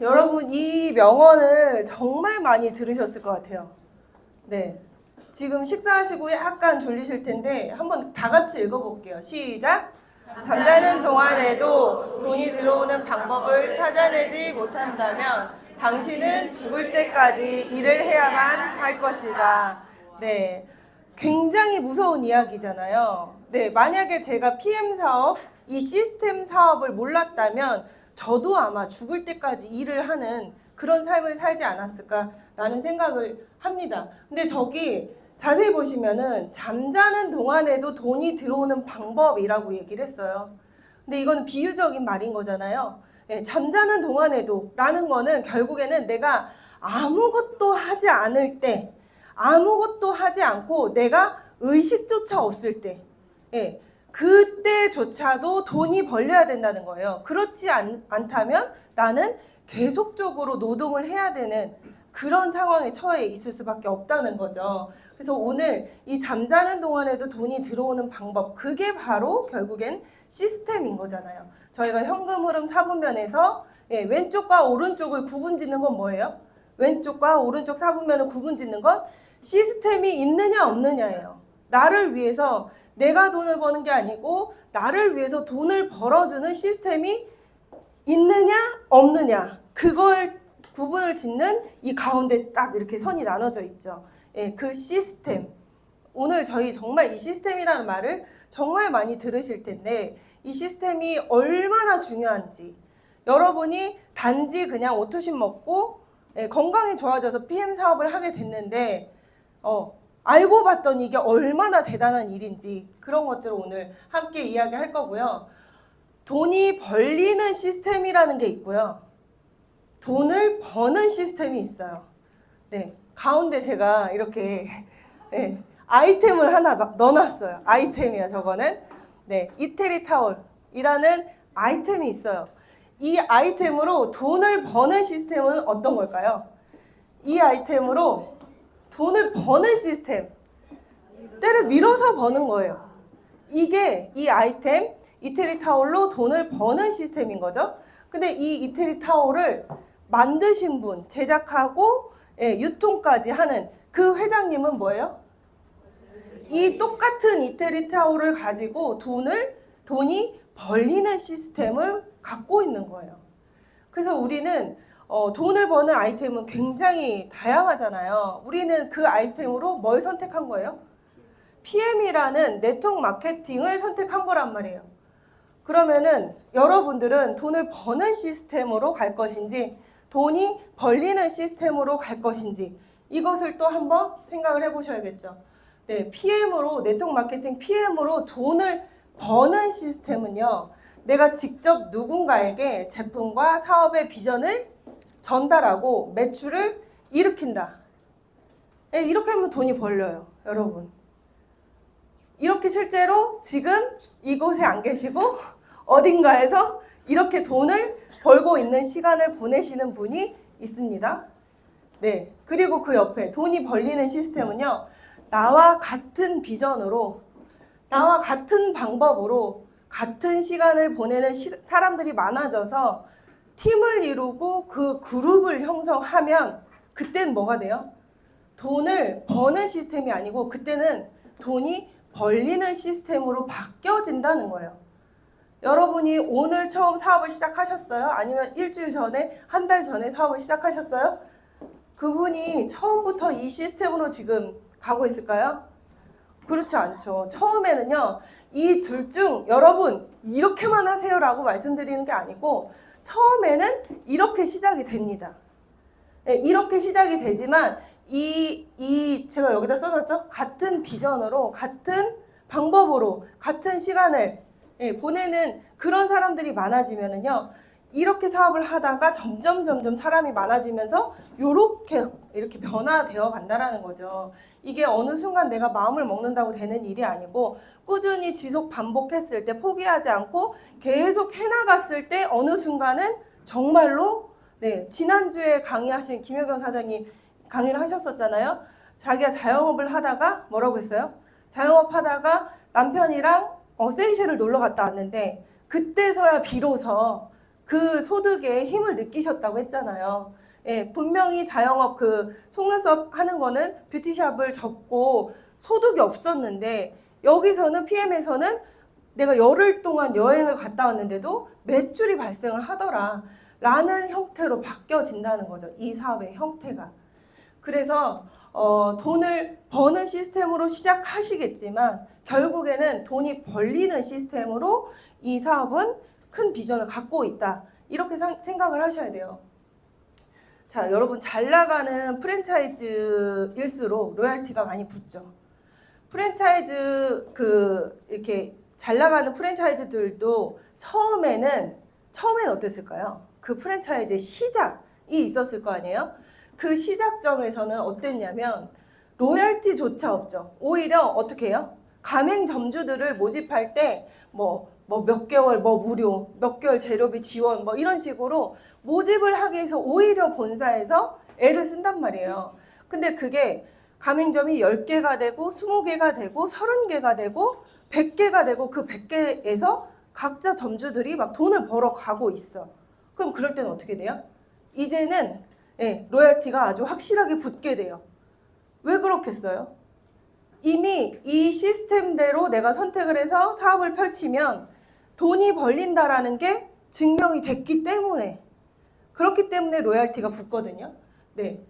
여러분 이 명언을 정말 많이 들으셨을 것 같아요. 네, 지금 식사하시고 약간 졸리실 텐데 한번 다 같이 읽어볼게요. 시작! 잠자는 동안에도 돈이 들어오는 방법을 찾아내지 못한다면 당신은 죽을 때까지 일을 해야만 할 것이다. 네, 굉장히 무서운 이야기잖아요. 네, 만약에 제가 PM 사업, 이 시스템 사업을 몰랐다면 저도 아마 죽을 때까지 일을 하는 그런 삶을 살지 않았을까라는 생각을 합니다. 근데 저기 자세히 보시면은 잠자는 동안에도 돈이 들어오는 방법이라고 얘기를 했어요. 근데 이건 비유적인 말인 거잖아요. 네, 잠자는 동안에도 라는 거는 결국에는 내가 아무것도 하지 않을 때, 아무것도 하지 않고 내가 의식조차 없을 때, 예, 그때조차도 돈이 벌려야 된다는 거예요. 그렇지 않다면 나는 계속적으로 노동을 해야 되는 그런 상황에 처해 있을 수밖에 없다는 거죠. 그래서 오늘 이 잠자는 동안에도 돈이 들어오는 방법, 그게 바로 결국엔 시스템인 거잖아요. 저희가 현금 흐름 4분면에서 왼쪽과 오른쪽을 구분 짓는 건 뭐예요? 왼쪽과 오른쪽 4분면을 구분 짓는 건 시스템이 있느냐 없느냐예요. 나를 위해서 내가 돈을 버는 게 아니고 나를 위해서 돈을 벌어주는 시스템이 있느냐 없느냐, 그걸 구분을 짓는 이 가운데 딱 이렇게 선이 나눠져 있죠. 예, 그 시스템. 오늘 저희 정말 이 시스템이라는 말을 정말 많이 들으실 텐데 이 시스템이 얼마나 중요한지, 여러분이 단지 그냥 오투신 먹고 건강이 좋아져서 PM 사업을 하게 됐는데 알고 봤더니 이게 얼마나 대단한 일인지, 그런 것들을 오늘 함께 이야기할 거고요. 돈이 벌리는 시스템이라는 게 있고요. 돈을 버는 시스템이 있어요. 네, 가운데 제가 이렇게 아이템을 하나 넣어놨어요. 아이템이야 저거는. 네, 이태리 타월이라는 아이템이 있어요. 이 아이템으로 돈을 버는 시스템은 어떤 걸까요? 이 아이템으로 돈을 버는 시스템, 때를 밀어서 버는 거예요. 이게 이 아이템, 이태리 타월로 돈을 버는 시스템인 거죠. 근데 이 이태리 타월을 만드신 분, 제작하고 유통까지 하는 그 회장님은 뭐예요? 이 똑같은 이태리 타월을 가지고 돈이 벌리는 시스템을 갖고 있는 거예요. 그래서 우리는 돈을 버는 아이템은 굉장히 다양하잖아요. 우리는 그 아이템으로 뭘 선택한 거예요? PM이라는 네트워크 마케팅을 선택한 거란 말이에요. 그러면은 여러분들은 돈을 버는 시스템으로 갈 것인지 돈이 벌리는 시스템으로 갈 것인지, 이것을 또 한번 생각을 해보셔야겠죠. 네, PM으로, 네트워크 마케팅 PM으로 돈을 버는 시스템은요, 내가 직접 누군가에게 제품과 사업의 비전을 전달하고 매출을 일으킨다. 네, 이렇게 하면 돈이 벌려요, 여러분. 이렇게 실제로 지금 이곳에 안 계시고 어딘가에서 이렇게 돈을 벌고 있는 시간을 보내시는 분이 있습니다. 네, 그리고 그 옆에 돈이 벌리는 시스템은요, 나와 같은 비전으로, 나와 같은 방법으로 같은 시간을 보내는 사람들이 많아져서 팀을 이루고 그 그룹을 형성하면 그때는 뭐가 돼요? 돈을 버는 시스템이 아니고 그때는 돈이 벌리는 시스템으로 바뀌어진다는 거예요. 여러분이 오늘 처음 사업을 시작하셨어요? 아니면 일주일 전에, 한 달 전에 사업을 시작하셨어요? 그분이 처음부터 이 시스템으로 지금 가고 있을까요? 그렇지 않죠. 처음에는요, 이 둘 중 여러분 이렇게만 하세요라고 말씀드리는 게 아니고 처음에는 이렇게 시작이 됩니다. 네, 이렇게 시작이 되지만 제가 여기다 써놨죠? 같은 비전으로, 같은 방법으로, 같은 시간을 보내는 그런 사람들이 많아지면은요, 이렇게 사업을 하다가 점점 사람이 많아지면서 이렇게 변화되어 간다라는 거죠. 이게 어느 순간 내가 마음을 먹는다고 되는 일이 아니고 꾸준히 지속 반복했을 때, 포기하지 않고 계속 해나갔을 때 어느 순간은 정말로, 지난주에 강의하신 김효경 사장님 강의를 하셨었잖아요. 자기가 자영업을 하다가 뭐라고 했어요? 자영업 하다가 남편이랑 세이셸을 놀러 갔다 왔는데 그때서야 비로소 그 소득에 힘을 느끼셨다고 했잖아요. 예, 분명히 자영업 그 속눈썹 하는 거는 뷰티샵을 접고 소득이 없었는데 여기서는 PM에서는 내가 열흘 동안 여행을 갔다 왔는데도 매출이 발생을 하더라 라는 형태로 바뀌어진다는 거죠. 이 사업의 형태가. 그래서 돈을 버는 시스템으로 시작하시겠지만 결국에는 돈이 벌리는 시스템으로 이 사업은 큰 비전을 갖고 있다. 이렇게 생각을 하셔야 돼요. 자, 여러분 잘 나가는 프랜차이즈일수록 로열티가 많이 붙죠. 프랜차이즈 이렇게 잘 나가는 프랜차이즈들도 처음에는 어땠을까요? 그 프랜차이즈의 시작이 있었을 거 아니에요? 그 시작점에서는 어땠냐면 로열티조차 없죠. 오히려 어떻게 해요? 가맹점주들을 모집할 때 몇 개월 무료, 몇 개월 재료비 지원 이런 식으로 모집을 하기 위해서 오히려 본사에서 애를 쓴단 말이에요. 근데 그게 가맹점이 10개가 되고 20개가 되고 30개가 되고 100개가 되고 그 100개에서 각자 점주들이 막 돈을 벌어 가고 있어. 그럼 그럴 때는 어떻게 돼요? 이제는 로열티가 아주 확실하게 붙게 돼요. 왜 그렇겠어요? 이미 이 시스템대로 내가 선택을 해서 사업을 펼치면 돈이 벌린다라는 게 증명이 됐기 때문에 그렇기 때문에 로열티가 붙거든요. 네.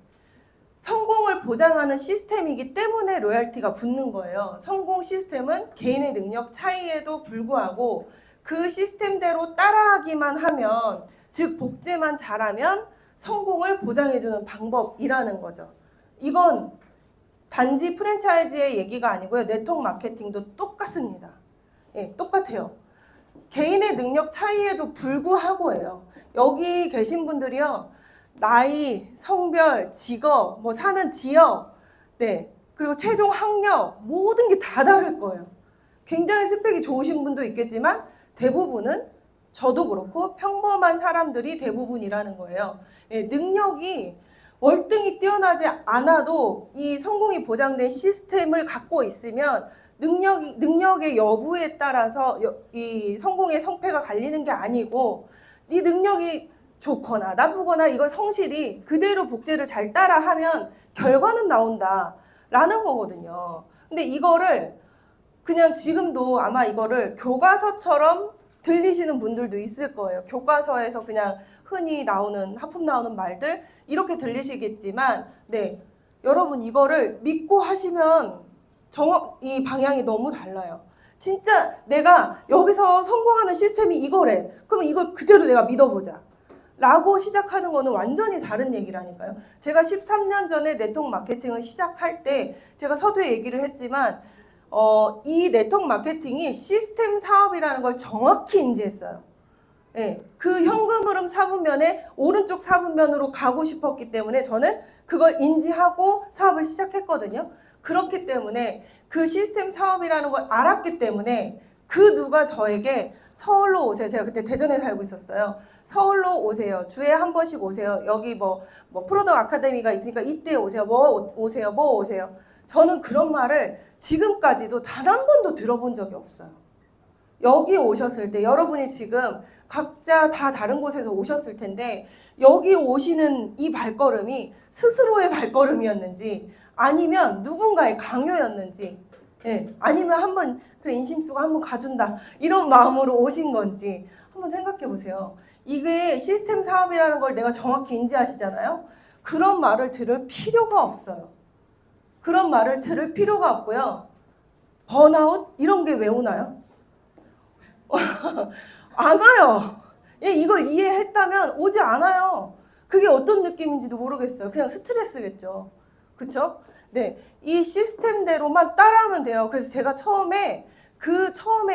성공을 보장하는 시스템이기 때문에 로열티가 붙는 거예요. 성공 시스템은 개인의 능력 차이에도 불구하고 그 시스템대로 따라하기만 하면, 즉 복제만 잘하면 성공을 보장해주는 방법이라는 거죠. 이건 단지 프랜차이즈의 얘기가 아니고요. 네트워크 마케팅도 똑같습니다. 예, 똑같아요. 개인의 능력 차이에도 불구하고예요. 여기 계신 분들이요. 나이, 성별, 직업, 사는 지역, 네, 그리고 최종 학력 모든 게 다 다를 거예요. 굉장히 스펙이 좋으신 분도 있겠지만 대부분은 저도 그렇고 평범한 사람들이 대부분이라는 거예요. 예, 능력이 월등히 뛰어나지 않아도 이 성공이 보장된 시스템을 갖고 있으면 능력의 여부에 따라서 이 성공의 성패가 갈리는 게 아니고 네 능력이 좋거나 나쁘거나 이걸 성실히 그대로 복제를 잘 따라하면 결과는 나온다라는 거거든요. 근데 이거를 그냥 지금도 아마 이거를 교과서처럼 들리시는 분들도 있을 거예요. 교과서에서 그냥 흔히 나오는 하품 나오는 말들 이렇게 들리시겠지만 네, 여러분 이거를 믿고 하시면 이 방향이 너무 달라요. 진짜 내가 여기서 성공하는 시스템이 이거래. 그럼 이걸 그대로 내가 믿어보자. 라고 시작하는 거는 완전히 다른 얘기라니까요. 제가 13년 전에 네트워크 마케팅을 시작할 때 제가 서두에 얘기를 했지만 이 네트워크 마케팅이 시스템 사업이라는 걸 정확히 인지했어요. 네, 그 현금 흐름 사분면에 오른쪽 사분면으로 가고 싶었기 때문에 저는 그걸 인지하고 사업을 시작했거든요. 그렇기 때문에 그 시스템 사업이라는 걸 알았기 때문에 그 누가 저에게 서울로 오세요. 제가 그때 대전에 살고 있었어요. 서울로 오세요. 주에 한 번씩 오세요. 여기 프로덕트 아카데미가 있으니까 이때 오세요. 오세요. 저는 그런 말을 지금까지도 단 한 번도 들어본 적이 없어요. 여기 오셨을 때 여러분이 지금 각자 다 다른 곳에서 오셨을 텐데 여기 오시는 이 발걸음이 스스로의 발걸음이었는지 아니면 누군가의 강요였는지 아니면 한번 그래 인심수가 한번 가준다 이런 마음으로 오신 건지 한번 생각해 보세요. 이게 시스템 사업이라는 걸 내가 정확히 인지하시잖아요. 그런 말을 들을 필요가 없어요. 그런 말을 들을 필요가 없고요. 번아웃 이런 게 왜 오나요? 안 와요. 이걸 이해했다면 오지 않아요. 그게 어떤 느낌인지도 모르겠어요. 그냥 스트레스겠죠. 그쵸? 네, 이 시스템대로만 따라하면 돼요. 그래서 제가 처음에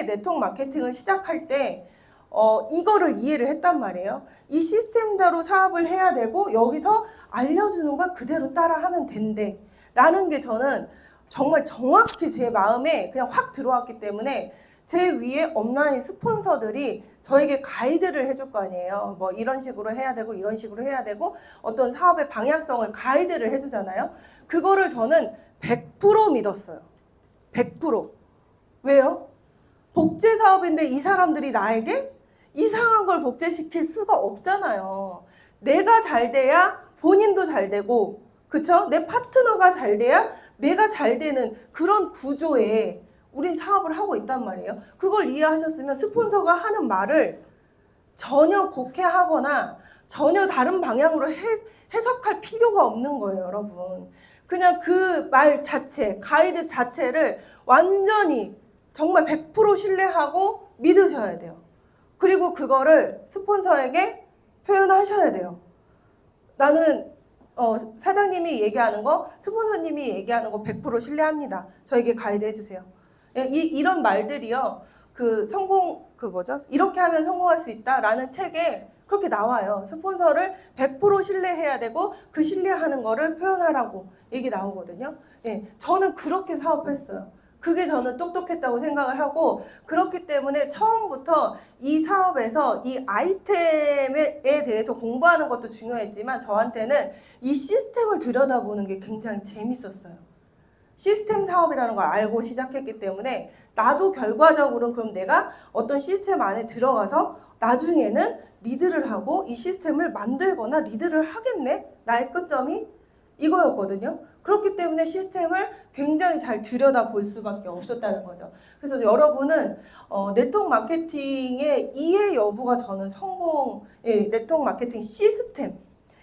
네트워크 마케팅을 시작할 때 이거를 이해를 했단 말이에요. 이 시스템대로 사업을 해야 되고 여기서 알려주는 걸 그대로 따라하면 된대 라는 게 저는 정말 정확히 제 마음에 그냥 확 들어왔기 때문에 제 위에 업라인 스폰서들이 저에게 가이드를 해줄 거 아니에요. 이런 식으로 해야 되고 이런 식으로 해야 되고 어떤 사업의 방향성을 가이드를 해주잖아요. 그거를 저는 100% 믿었어요. 100%. 왜요? 복제 사업인데 이 사람들이 나에게 이상한 걸 복제시킬 수가 없잖아요. 내가 잘 돼야 본인도 잘 되고, 그쵸? 내 파트너가 잘 돼야 내가 잘 되는 그런 구조에 우린 사업을 하고 있단 말이에요. 그걸 이해하셨으면 스폰서가 하는 말을 전혀 곡해하거나 전혀 다른 방향으로 해석할 필요가 없는 거예요, 여러분. 그냥 그 말 자체, 가이드 자체를 완전히 정말 100% 신뢰하고 믿으셔야 돼요. 그리고 그거를 스폰서에게 표현하셔야 돼요. 나는 사장님이 얘기하는 거, 스폰서님이 얘기하는 거 100% 신뢰합니다. 저에게 가이드 해주세요. 이런 말들이요. 이렇게 하면 성공할 수 있다라는 책에 그렇게 나와요. 스폰서를 100% 신뢰해야 되고 그 신뢰하는 거를 표현하라고 얘기 나오거든요. 예, 저는 그렇게 사업했어요. 그게 저는 똑똑했다고 생각을 하고, 그렇기 때문에 처음부터 이 사업에서 이 아이템에 대해서 공부하는 것도 중요했지만 저한테는 이 시스템을 들여다보는 게 굉장히 재밌었어요. 시스템 사업이라는 걸 알고 시작했기 때문에 나도 결과적으로는 그럼 내가 어떤 시스템 안에 들어가서 나중에는 리드를 하고 이 시스템을 만들거나 리드를 하겠네? 나의 끝점이 이거였거든요. 그렇기 때문에 시스템을 굉장히 잘 들여다볼 수밖에 없었다는 거죠. 그래서 여러분은 네트워크 마케팅의 이해 여부가 저는 네트워크 마케팅 시스템,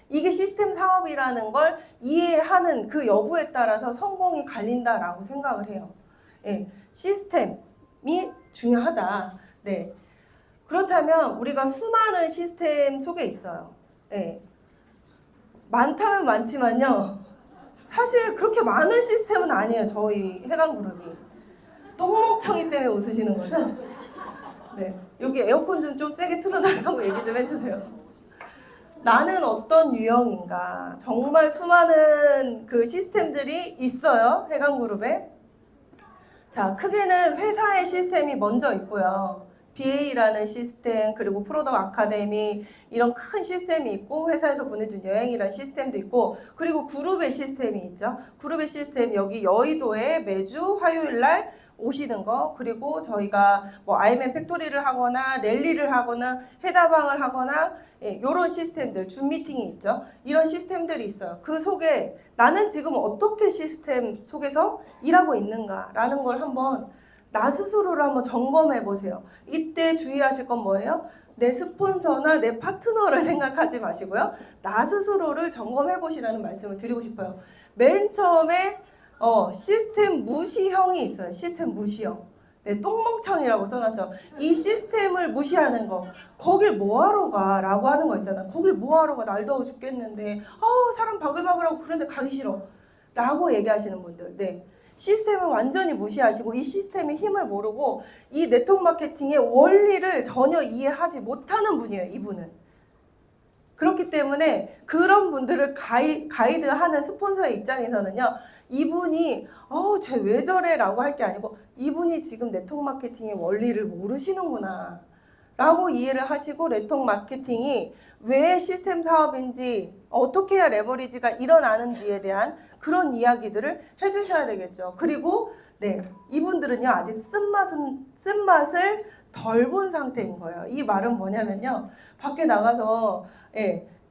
이게 시스템 사업이라는 걸 이해하는 그 여부에 따라서 성공이 갈린다라고 생각을 해요. 예, 시스템이 중요하다. 네. 그렇다면 우리가 수많은 시스템 속에 있어요. 예. 많다면 많지만요. 사실 그렇게 많은 시스템은 아니에요. 저희 해강그룹이. 똥멍청이 때문에 웃으시는 거죠? 네. 여기 에어컨 좀 세게 틀어달라고 얘기 좀 해주세요. 나는 어떤 유형인가. 정말 수많은 그 시스템들이 있어요. 해강그룹에. 자, 크게는 회사의 시스템이 먼저 있고요. BA라는 시스템, 그리고 프로덕트 아카데미, 이런 큰 시스템이 있고, 회사에서 보내준 여행이라는 시스템도 있고, 그리고 그룹의 시스템이 있죠. 그룹의 시스템, 여기 여의도에 매주 화요일 날 오시는 거, 그리고 저희가 뭐 IM 팩토리를 하거나 랠리를 하거나 회다방을 하거나 이런 시스템들, 줌 미팅이 있죠. 이런 시스템들이 있어요. 그 속에 나는 지금 어떻게 시스템 속에서 일하고 있는가라는 걸 한번 나 스스로를 한번 점검해 보세요. 이때 주의하실 건 뭐예요? 내 스폰서나 내 파트너를 생각하지 마시고요. 나 스스로를 점검해 보시라는 말씀을 드리고 싶어요. 맨 처음에 시스템 무시형이 있어요. 시스템 무시형. 네, 똥멍청이라고 써놨죠. 이 시스템을 무시하는 거. 거길 뭐하러 가? 라고 하는 거 있잖아. 거길 뭐하러 가? 날 더워 죽겠는데. 사람 바글바글하고 그런데 가기 싫어. 라고 얘기하시는 분들. 네. 시스템을 완전히 무시하시고 이 시스템의 힘을 모르고 이 네트워크 마케팅의 원리를 전혀 이해하지 못하는 분이에요. 이분은. 그렇기 때문에 그런 분들을 가이드하는 스폰서의 입장에서는요. 이분이 쟤 왜 저래? 라고 할 게 아니고 이분이 지금 네트워크 마케팅의 원리를 모르시는구나 라고 이해를 하시고 네트워크 마케팅이 왜 시스템 사업인지 어떻게 해야 레버리지가 일어나는지에 대한 그런 이야기들을 해주셔야 되겠죠. 그리고 네, 이분들은요 아직 쓴맛을 덜 본 상태인 거예요. 이 말은 뭐냐면요, 밖에 나가서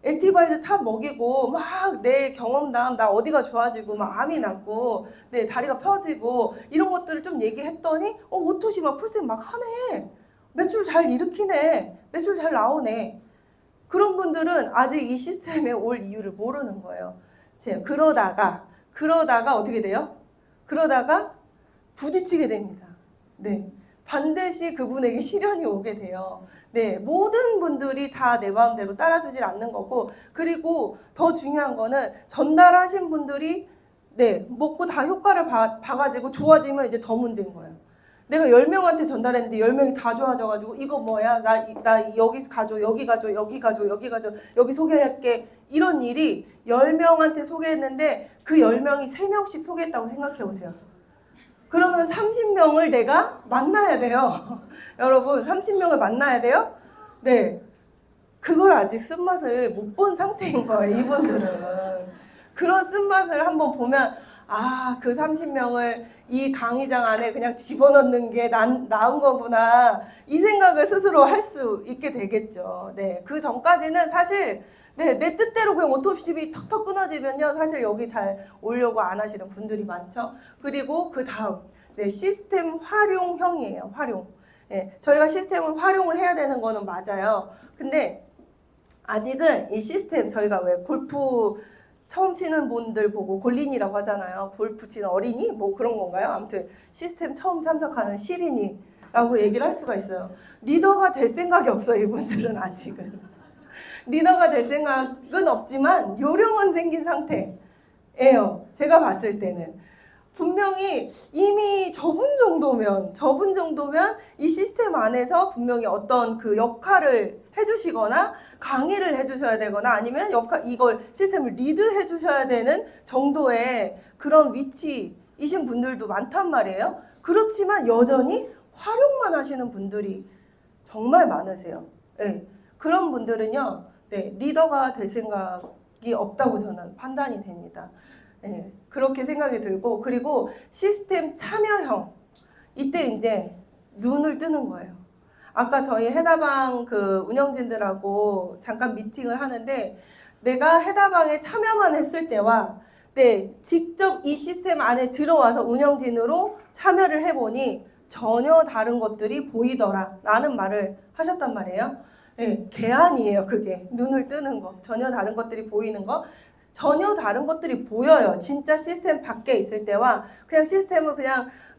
액티바이즈 탑 먹이고 막 내 경험담, 나 어디가 좋아지고 막 암이 낫고 내 다리가 펴지고 이런 것들을 좀 얘기했더니 오토시 막 풀셋 막 하네, 매출 잘 일으키네, 매출 잘 나오네. 그런 분들은 아직 이 시스템에 올 이유를 모르는 거예요. 그러다가 어떻게 돼요? 그러다가 부딪히게 됩니다. 네, 반드시 그분에게 시련이 오게 돼요. 네, 모든 분들이 다 내 마음대로 따라주질 않는 거고, 그리고 더 중요한 거는 전달하신 분들이 먹고 다 효과를 봐가지고 좋아지면 이제 더 문제인 거예요. 내가 10명한테 전달했는데 10명이 다 좋아져가지고 이거 뭐야? 나 여기 가줘, 여기 가줘, 여기 가줘, 여기 가줘, 여기 소개할게. 이런 일이 10명한테 소개했는데 그 10명이 3명씩 소개했다고 생각해 보세요. 그러면 30명을 내가 만나야 돼요. 여러분 30명을 만나야 돼요? 네, 그걸 아직 쓴맛을 못 본 상태인 거예요. 이분들은. 그런 쓴맛을 한번 보면 그 30명을 이 강의장 안에 그냥 집어넣는 게 나은 거구나. 이 생각을 스스로 할 수 있게 되겠죠. 네, 그 전까지는 사실 내 뜻대로 그냥 오토십이 턱턱 끊어지면요. 사실 여기 잘 오려고 안 하시는 분들이 많죠. 그리고 그 다음, 시스템 활용형이에요. 활용. 네, 저희가 시스템을 활용을 해야 되는 거는 맞아요. 근데 아직은 이 시스템, 저희가 왜 골프 처음 치는 분들 보고 골린이라고 하잖아요. 골프 치는 어린이? 뭐 그런 건가요? 아무튼 시스템 처음 참석하는 시린이라고 얘기를 할 수가 있어요. 리더가 될 생각이 없어요. 이분들은 아직은. 리더가 될 생각은 없지만 요령은 생긴 상태예요. 제가 봤을 때는. 분명히 이미 저분 정도면 이 시스템 안에서 분명히 어떤 그 역할을 해주시거나 강의를 해주셔야 되거나 아니면 이걸 시스템을 리드해 주셔야 되는 정도의 그런 위치이신 분들도 많단 말이에요. 그렇지만 여전히 활용만 하시는 분들이 정말 많으세요. 네. 그런 분들은요, 리더가 될 생각이 없다고 저는 판단이 됩니다. 네, 그렇게 생각이 들고, 그리고 시스템 참여형, 이때 이제 눈을 뜨는 거예요. 아까 저희 해다방 그 운영진들하고 잠깐 미팅을 하는데, 내가 해다방에 참여만 했을 때와 직접 이 시스템 안에 들어와서 운영진으로 참여를 해보니 전혀 다른 것들이 보이더라 라는 말을 하셨단 말이에요. 네, 개안이에요. 그게 눈을 뜨는 거, 전혀 다른 것들이 보이는 거. 전혀 다른 것들이 보여요. 진짜 시스템 밖에 있을 때와 그냥 시스템을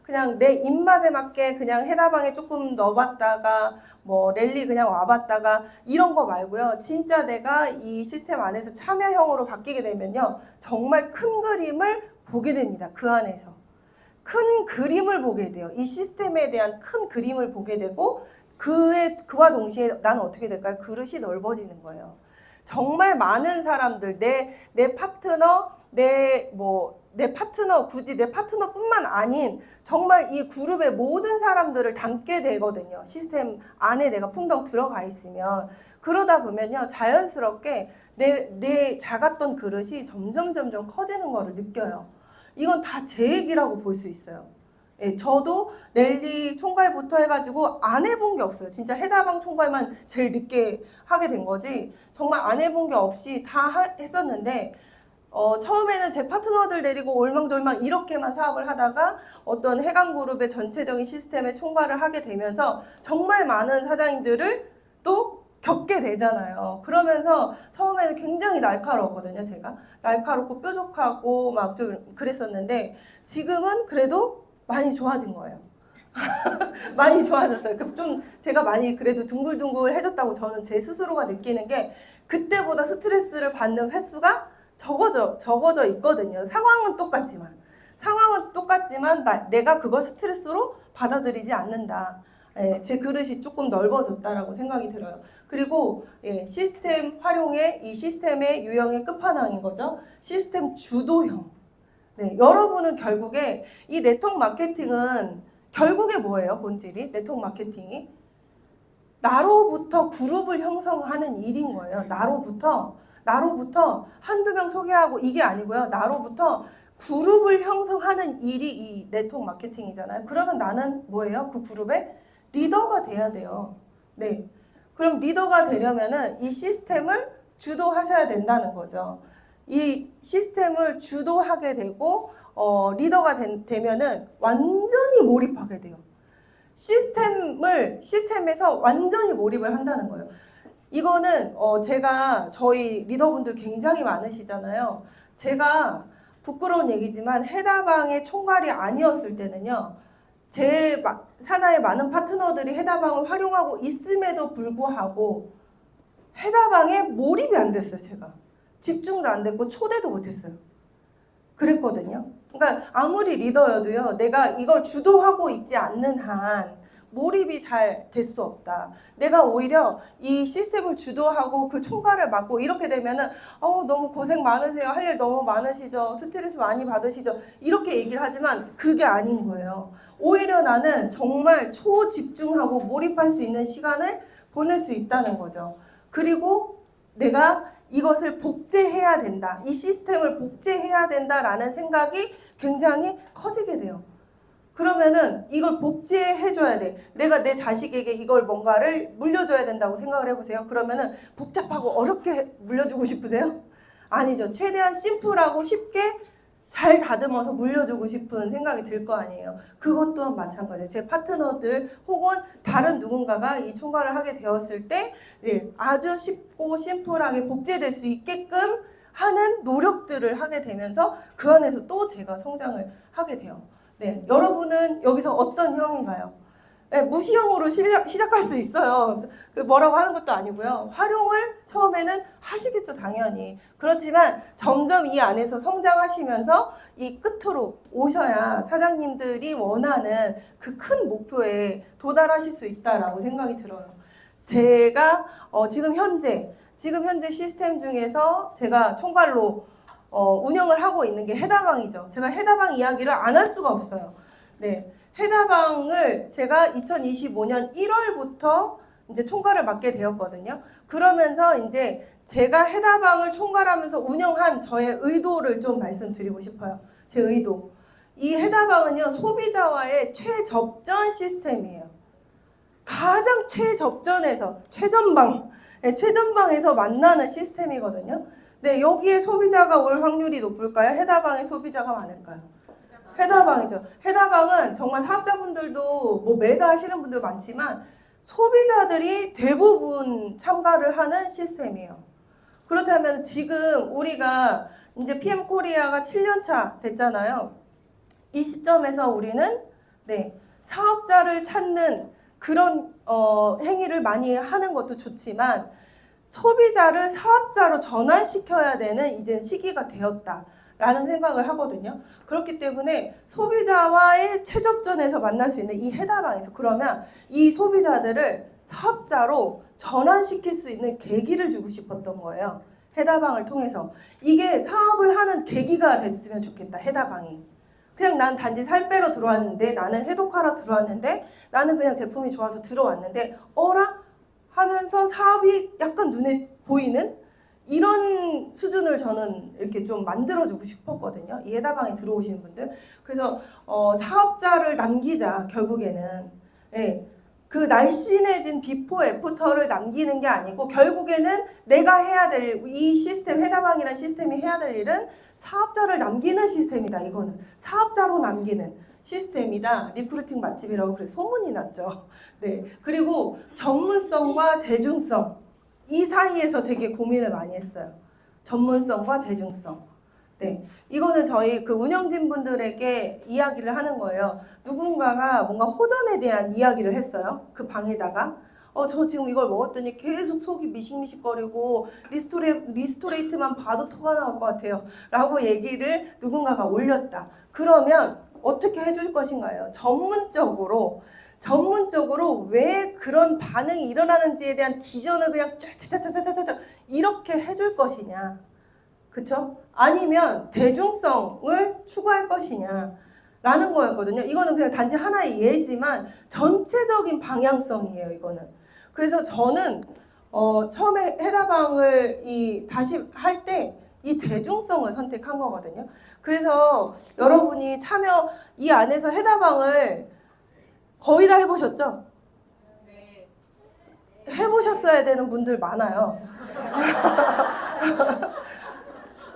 그냥 내 입맛에 맞게 그냥 해다방에 조금 넣어봤다가 뭐 랠리 그냥 와봤다가 이런 거 말고요. 진짜 내가 이 시스템 안에서 참여형으로 바뀌게 되면요. 정말 큰 그림을 보게 됩니다. 그 안에서. 큰 그림을 보게 돼요. 이 시스템에 대한 큰 그림을 보게 되고 그와 동시에 나는 어떻게 될까요? 그릇이 넓어지는 거예요. 정말 많은 사람들, 내 파트너, 내 파트너, 굳이 내 파트너뿐만 아닌 정말 이 그룹의 모든 사람들을 담게 되거든요. 시스템 안에 내가 풍덩 들어가 있으면. 그러다 보면요, 자연스럽게 내 작았던 그릇이 점점 커지는 거를 느껴요. 이건 다 제 얘기라고 볼 수 있어요. 예, 저도 랠리 총괄부터 해가지고 안 해본 게 없어요. 진짜 해다방 총괄만 제일 늦게 하게 된 거지 정말 안 해본 게 없이 다 했었는데 처음에는 제 파트너들 데리고 올망졸망 이렇게만 사업을 하다가 어떤 해강그룹의 전체적인 시스템에 총괄을 하게 되면서 정말 많은 사장님들을 또 겪게 되잖아요. 그러면서 처음에는 굉장히 날카로웠거든요. 제가 날카롭고 뾰족하고 막 좀 그랬었는데 지금은 그래도 많이 좋아진 거예요. 많이 좋아졌어요. 좀 제가 많이 그래도 둥글둥글해졌다고 저는 제 스스로가 느끼는 게 그때보다 스트레스를 받는 횟수가 적어져 있거든요. 상황은 똑같지만 내가 그걸 스트레스로 받아들이지 않는다. 예, 제 그릇이 조금 넓어졌다라고 생각이 들어요. 그리고 시스템 활용의 이 시스템의 유형의 끝판왕인 거죠. 시스템 주도형. 여러분은 결국에 이 네트워크 마케팅은 결국에 뭐예요? 본질이? 네트워크 마케팅이? 나로부터 그룹을 형성하는 일인 거예요. 나로부터 한두 명 소개하고 이게 아니고요. 나로부터 그룹을 형성하는 일이 이 네트워크 마케팅이잖아요. 그러면 나는 뭐예요? 그 그룹의 리더가 돼야 돼요. 네. 그럼 리더가 되려면은 이 시스템을 주도하셔야 된다는 거죠. 이 시스템을 주도하게 되고 리더가 되면은 완전히 몰입하게 돼요. 시스템에서 완전히 몰입을 한다는 거예요. 이거는 제가 저희 리더분들 굉장히 많으시잖아요. 제가 부끄러운 얘기지만 해다방의 총괄이 아니었을 때는요. 제 산하의 많은 파트너들이 해다방을 활용하고 있음에도 불구하고 해다방에 몰입이 안 됐어요. 제가. 집중도 안 됐고 초대도 못했어요. 그랬거든요. 그러니까 아무리 리더여도요. 내가 이걸 주도하고 있지 않는 한 몰입이 잘 될 수 없다. 내가 오히려 이 시스템을 주도하고 그 총괄을 맡고 이렇게 되면은 너무 고생 많으세요. 할 일 너무 많으시죠. 스트레스 많이 받으시죠. 이렇게 얘기를 하지만 그게 아닌 거예요. 오히려 나는 정말 초집중하고 몰입할 수 있는 시간을 보낼 수 있다는 거죠. 그리고 내가 이것을 복제해야 된다. 이 시스템을 복제해야 된다라는 생각이 굉장히 커지게 돼요. 그러면은 이걸 복제해줘야 돼. 내가 내 자식에게 이걸 뭔가를 물려줘야 된다고 생각을 해보세요. 그러면은 복잡하고 어렵게 물려주고 싶으세요? 아니죠. 최대한 심플하고 쉽게 잘 다듬어서 물려주고 싶은 생각이 들 거 아니에요. 그것 또한 마찬가지예요. 제 파트너들 혹은 다른 누군가가 이 총괄을 하게 되었을 때 아주 쉽고 심플하게 복제될 수 있게끔 하는 노력들을 하게 되면서 그 안에서 또 제가 성장을 하게 돼요. 네, 여러분은 여기서 어떤 형인가요? 네, 무시형으로 시작할 수 있어요. 뭐라고 하는 것도 아니고요. 활용을 처음에는 하시겠죠, 당연히. 그렇지만 점점 이 안에서 성장하시면서 이 끝으로 오셔야 사장님들이 원하는 그 큰 목표에 도달하실 수 있다라고 생각이 들어요. 제가 지금 현재 시스템 중에서 제가 총괄로 운영을 하고 있는 게 해다방이죠. 제가 해다방 이야기를 안 할 수가 없어요. 네. 해다방을 제가 2025년 1월부터 이제 총괄을 맡게 되었거든요. 그러면서 이제 제가 해다방을 총괄하면서 운영한 저의 의도를 좀 말씀드리고 싶어요. 제 의도. 이 해다방은요, 소비자와의 최접전 시스템이에요. 가장 최전방에서 만나는 시스템이거든요. 네, 여기에 소비자가 올 확률이 높을까요? 해다방에 소비자가 많을까요? 해다방이죠. 해다방은 정말 사업자분들도 뭐 매달 하시는 분들 많지만 소비자들이 대부분 참가를 하는 시스템이에요. 그렇다면 지금 우리가 이제 PM 코리아가 7년차 됐잖아요. 이 시점에서 우리는 사업자를 찾는 그런 행위를 많이 하는 것도 좋지만 소비자를 사업자로 전환시켜야 되는 이제 시기가 되었다라는 생각을 하거든요. 그렇기 때문에 소비자와의 최접전에서 만날 수 있는 이 해다방에서 그러면 이 소비자들을 사업자로 전환시킬 수 있는 계기를 주고 싶었던 거예요. 해다방을 통해서. 이게 사업을 하는 계기가 됐으면 좋겠다. 해다방이. 그냥 난 단지 살 빼러 들어왔는데 나는 해독하러 들어왔는데 나는 그냥 제품이 좋아서 들어왔는데 어라? 하면서 사업이 약간 눈에 보이는 이런 수준을 저는 이렇게 좀 만들어주고 싶었거든요. 이 해다방에 들어오시는 분들. 그래서 사업자를 남기자 결국에는. 그 날씬해진 비포 애프터를 남기는 게 아니고 결국에는 내가 해야 될 이 시스템 해다방이라는 시스템이 해야 될 일은 사업자를 남기는 시스템이다. 이거는 사업자로 남기는 시스템이다. 리크루팅 맛집이라고 그래서 소문이 났죠. 네. 그리고 전문성과 대중성 이 사이에서 되게 고민을 많이 했어요. 전문성과 대중성. 네. 이거는 저희 그 운영진 분들에게 이야기를 하는 거예요. 누군가가 뭔가 호전에 대한 이야기를 했어요. 그 방에다가. 저 지금 이걸 먹었더니 계속 속이 미식미식거리고 리스토레이트만 봐도 토가 나올 것 같아요. 라고 얘기를 누군가가 올렸다. 그러면 어떻게 해줄 것인가요? 전문적으로 왜 그런 반응이 일어나는지에 대한 기전을 그냥 쫙쫙쫙쫙쫙 이렇게 해줄 것이냐. 그쵸? 아니면 대중성을 추구할 것이냐 라는 거였거든요. 이거는 그냥 단지 하나의 예지만 전체적인 방향성이에요. 이거는. 그래서 저는 처음에 해다방을 다시 할 때 이 대중성을 선택한 거거든요. 그래서 여러분이 이 안에서 해다방을 거의 다 해보셨죠? 네. 해보셨어야 되는 분들 많아요.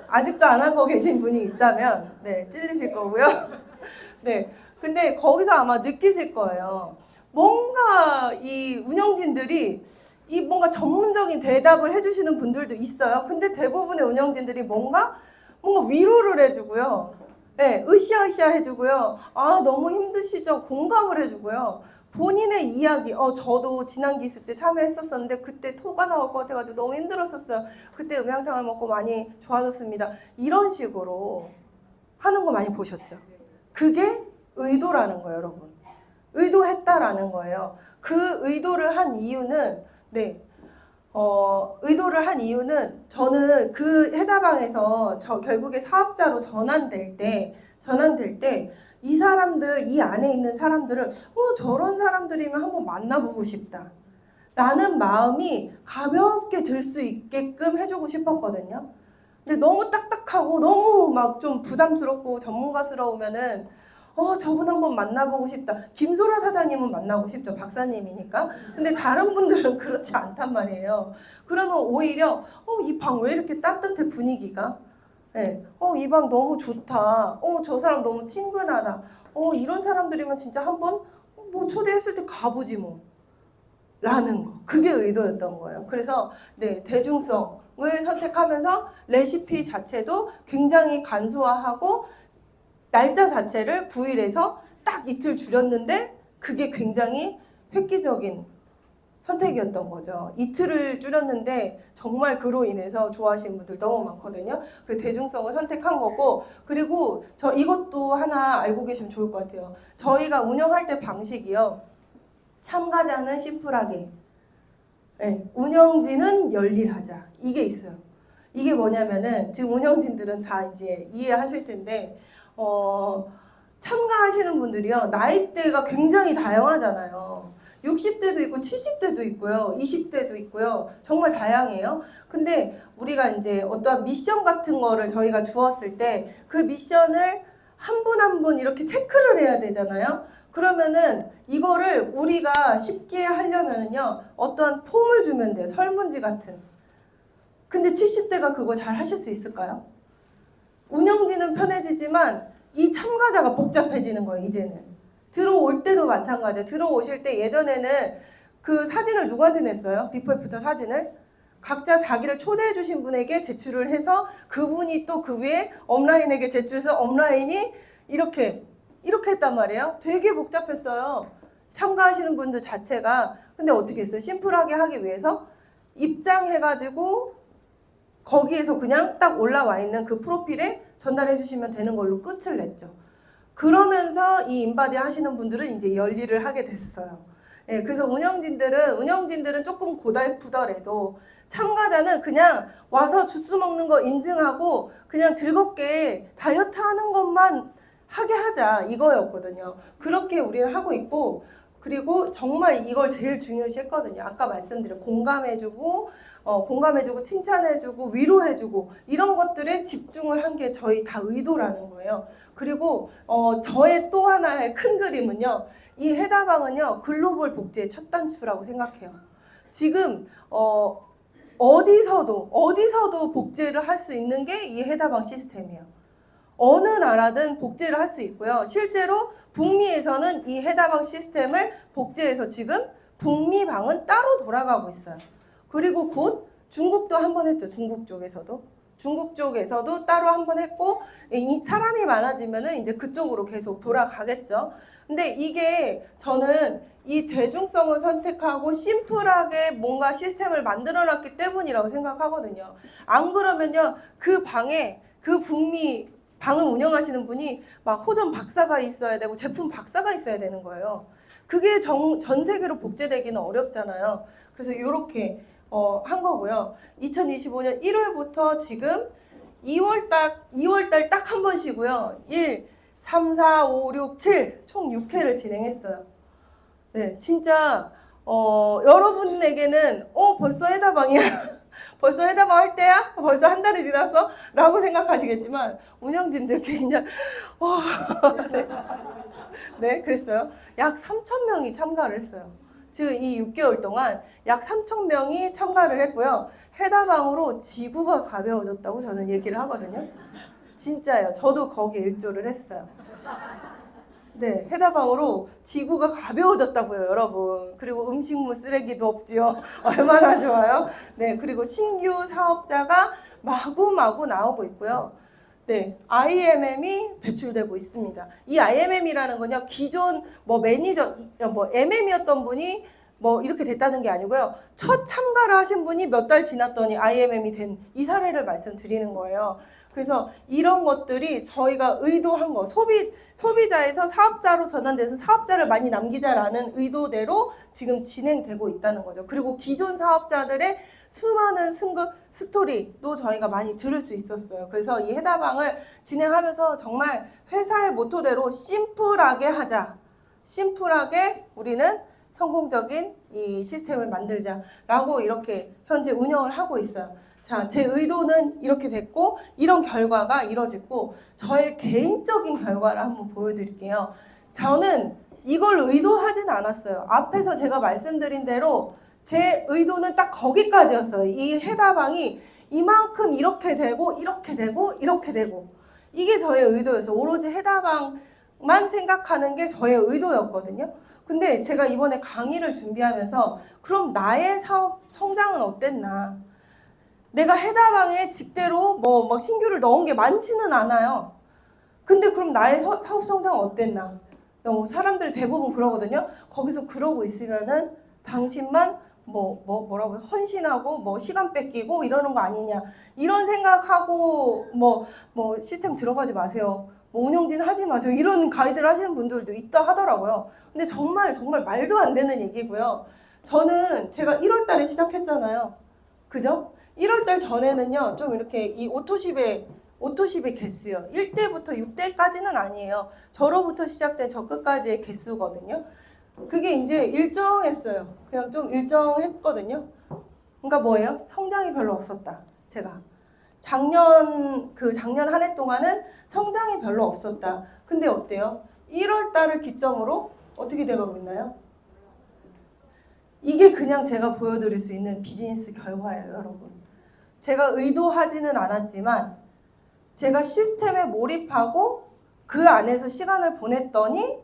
아직도 안 한 거 계신 분이 있다면 찔리실 거고요. 네, 근데 거기서 아마 느끼실 거예요. 뭔가 이 운영진들이 뭔가 전문적인 대답을 해주시는 분들도 있어요. 근데 대부분의 운영진들이 뭔가 위로를 해주고요. 네, 으쌰으쌰 해주고요. 아, 너무 힘드시죠? 공감을 해주고요. 본인의 이야기, 저도 지난 기수 때 참여했었었는데 그때 토가 나올 것 같아가지고 너무 힘들었었어요. 그때 음양탕을 먹고 많이 좋아졌습니다. 이런 식으로 하는 거 많이 보셨죠? 그게 의도라는 거예요, 여러분. 의도했다라는 거예요. 그 의도를 한 이유는 저는 그 해다방에서 결국에 사업자로 전환될 때 이 사람들, 이 안에 있는 사람들을 저런 사람들이면 한번 만나보고 싶다 라는 마음이 가볍게 들 수 있게끔 해주고 싶었거든요. 근데 너무 딱딱하고 너무 막 좀 부담스럽고 전문가스러우면은 저분 한번 만나보고 싶다. 김소라 사장님은 만나고 싶죠. 박사님이니까. 근데 다른 분들은 그렇지 않단 말이에요. 그러면 오히려 이 방 왜 이렇게 따뜻해 분위기가? 네. 이 방 너무 좋다. 저 사람 너무 친근하다. 이런 사람들이면 진짜 한번 뭐 초대했을 때 가보지 뭐. 라는 거. 그게 의도였던 거예요. 그래서 네, 대중성을 선택하면서 레시피 자체도 굉장히 간소화하고 날짜 자체를 9일에서 딱 이틀 줄였는데 그게 굉장히 획기적인 선택이었던 거죠. 이틀을 줄였는데 정말 그로 인해서 좋아하시는 분들 너무 많거든요. 그 대중성을 선택한 거고, 그리고 저 이것도 하나 알고 계시면 좋을 것 같아요. 저희가 운영할 때 방식이요. 참가자는 심플하게, 네, 운영진은 열일하자. 이게 있어요. 이게 뭐냐면은 지금 운영진들은 다 이제 이해하실 텐데 참가하시는 분들이요. 나이대가 굉장히 다양하잖아요. 60대도 있고 70대도 있고요. 20대도 있고요. 정말 다양해요. 근데 우리가 이제 어떠한 미션 같은 거를 저희가 주었을 때 그 미션을 한 분 한 분 이렇게 체크를 해야 되잖아요. 그러면은 이거를 우리가 쉽게 하려면은요. 어떠한 폼을 주면 돼요. 설문지 같은. 근데 70대가 그거 잘 하실 수 있을까요? 운영진은 편해지지만 이 참가자가 복잡해지는 거예요. 이제는. 들어올 때도 마찬가지예요. 들어오실 때 예전에는 그 사진을 누구한테 냈어요? 비포 애프터 사진을? 각자 자기를 초대해 주신 분에게 제출을 해서 그분이 또 그 위에 업라인에게 제출해서 업라인이 이렇게 했단 말이에요. 되게 복잡했어요. 참가하시는 분들 자체가. 근데 어떻게 했어요? 심플하게 하기 위해서 입장해가지고 거기에서 그냥 딱 올라와 있는 그 프로필에 전달해 주시면 되는 걸로 끝을 냈죠. 그러면서 이 인바디 하시는 분들은 이제 열일을 하게 됐어요. 예, 그래서 운영진들은 조금 고달프더라도 참가자는 그냥 와서 주스 먹는 거 인증하고 그냥 즐겁게 다이어트 하는 것만 하게 하자 이거였거든요. 그렇게 우리는 하고 있고, 그리고 정말 이걸 제일 중요시 했거든요. 아까 말씀드린 공감해주고 칭찬해주고 위로해주고 이런 것들에 집중을 한 게 저희 다 의도라는 거예요. 그리고 저의 또 하나의 큰 그림은요. 이 해다방은요. 글로벌 복지의 첫 단추라고 생각해요. 지금 어디서도 복제를 할 수 있는 게 이 해다방 시스템이에요. 어느 나라든 복제를 할 수 있고요. 실제로 북미에서는 이 해다방 시스템을 복제해서 지금 북미방은 따로 돌아가고 있어요. 그리고 곧 중국도 한 번 했죠. 중국 쪽에서도 따로 한 번 했고, 이 사람이 많아지면은 이제 그쪽으로 계속 돌아가겠죠. 근데 이게 저는 이 대중성을 선택하고 심플하게 뭔가 시스템을 만들어 놨기 때문이라고 생각하거든요. 안 그러면요, 그 방에 그 북미 방을 운영하시는 분이 막 호전 박사가 있어야 되고 제품 박사가 있어야 되는 거예요. 그게 전 세계로 복제되기는 어렵잖아요. 그래서 이렇게 한 거고요. 2025년 1월부터 지금 2월달 딱 한 번씩이고요. 1, 3, 4, 5, 6, 7 총 6회를 진행했어요. 네, 진짜 여러분에게는 벌써 해다방이야. 벌써 해다방 할 때야? 벌써 한 달이 지났어? 라고 생각하시겠지만 운영진들 그냥 네. 네, 그랬어요. 약 3,000명이 참가를 했어요. 지금 이 6개월 동안 약 3,000명이 참가를 했고요. 해다방으로 지구가 가벼워졌다고 저는 얘기를 하거든요. 진짜예요. 저도 거기에 일조를 했어요. 네, 해다방으로 지구가 가벼워졌다고요, 여러분. 그리고 음식물 쓰레기도 없지요. 얼마나 좋아요? 네, 그리고 신규 사업자가 마구마구 나오고 있고요. 네, IMM이 배출되고 있습니다. 이 IMM이라는 건요, 기존 매니저, MM이었던 분이 이렇게 됐다는 게 아니고요. 첫 참가를 하신 분이 몇 달 지났더니 IMM이 된 이 사례를 말씀드리는 거예요. 그래서 이런 것들이 저희가 의도한 거, 소비자에서 사업자로 전환돼서 사업자를 많이 남기자라는 의도대로 지금 진행되고 있다는 거죠. 그리고 기존 사업자들의 수많은 승급 스토리도 저희가 많이 들을 수 있었어요. 그래서 이 해다방을 진행하면서 정말 회사의 모토대로 심플하게 하자. 심플하게 우리는 성공적인 이 시스템을 만들자라고 이렇게 현재 운영을 하고 있어요. 자, 제 의도는 이렇게 됐고 이런 결과가 이뤄졌고 저의 개인적인 결과를 한번 보여드릴게요. 저는 이걸 의도하진 않았어요. 앞에서 제가 말씀드린 대로 제 의도는 딱 거기까지였어요. 이 해다방이 이만큼 이렇게 되고 이렇게 되고 이렇게 되고 이게 저의 의도였어요. 오로지 해다방만 생각하는 게 저의 의도였거든요. 근데 제가 이번에 강의를 준비하면서 그럼 나의 사업 성장은 어땠나? 내가 해다방에 직대로 막 신규를 넣은 게 많지는 않아요. 근데 그럼 나의 사업 성장은 어땠나? 사람들 대부분 그러거든요. 거기서 그러고 있으면은 당신만 뭐라고 헌신하고 시간 뺏기고 이러는 거 아니냐 이런 생각하고 시스템 들어가지 마세요. 운영진 하지 마세요. 이런 가이드를 하시는 분들도 있다 하더라고요. 근데 정말 말도 안 되는 얘기고요. 저는 제가 1월 달에 시작했잖아요. 그죠? 1월 달 전에는요. 좀 이렇게 이 오토십의 개수요. 1대부터 6대까지는 아니에요. 저로부터 시작된 저 끝까지의 개수거든요. 그게 이제 일정했어요. 그냥 좀 일정했거든요. 그러니까 뭐예요? 성장이 별로 없었다. 제가. 작년 한 해 동안은 성장이 별로 없었다. 근데 어때요? 1월 달을 기점으로 어떻게 돼가고 있나요? 이게 그냥 제가 보여드릴 수 있는 비즈니스 결과예요, 여러분. 제가 의도하지는 않았지만 제가 시스템에 몰입하고 그 안에서 시간을 보냈더니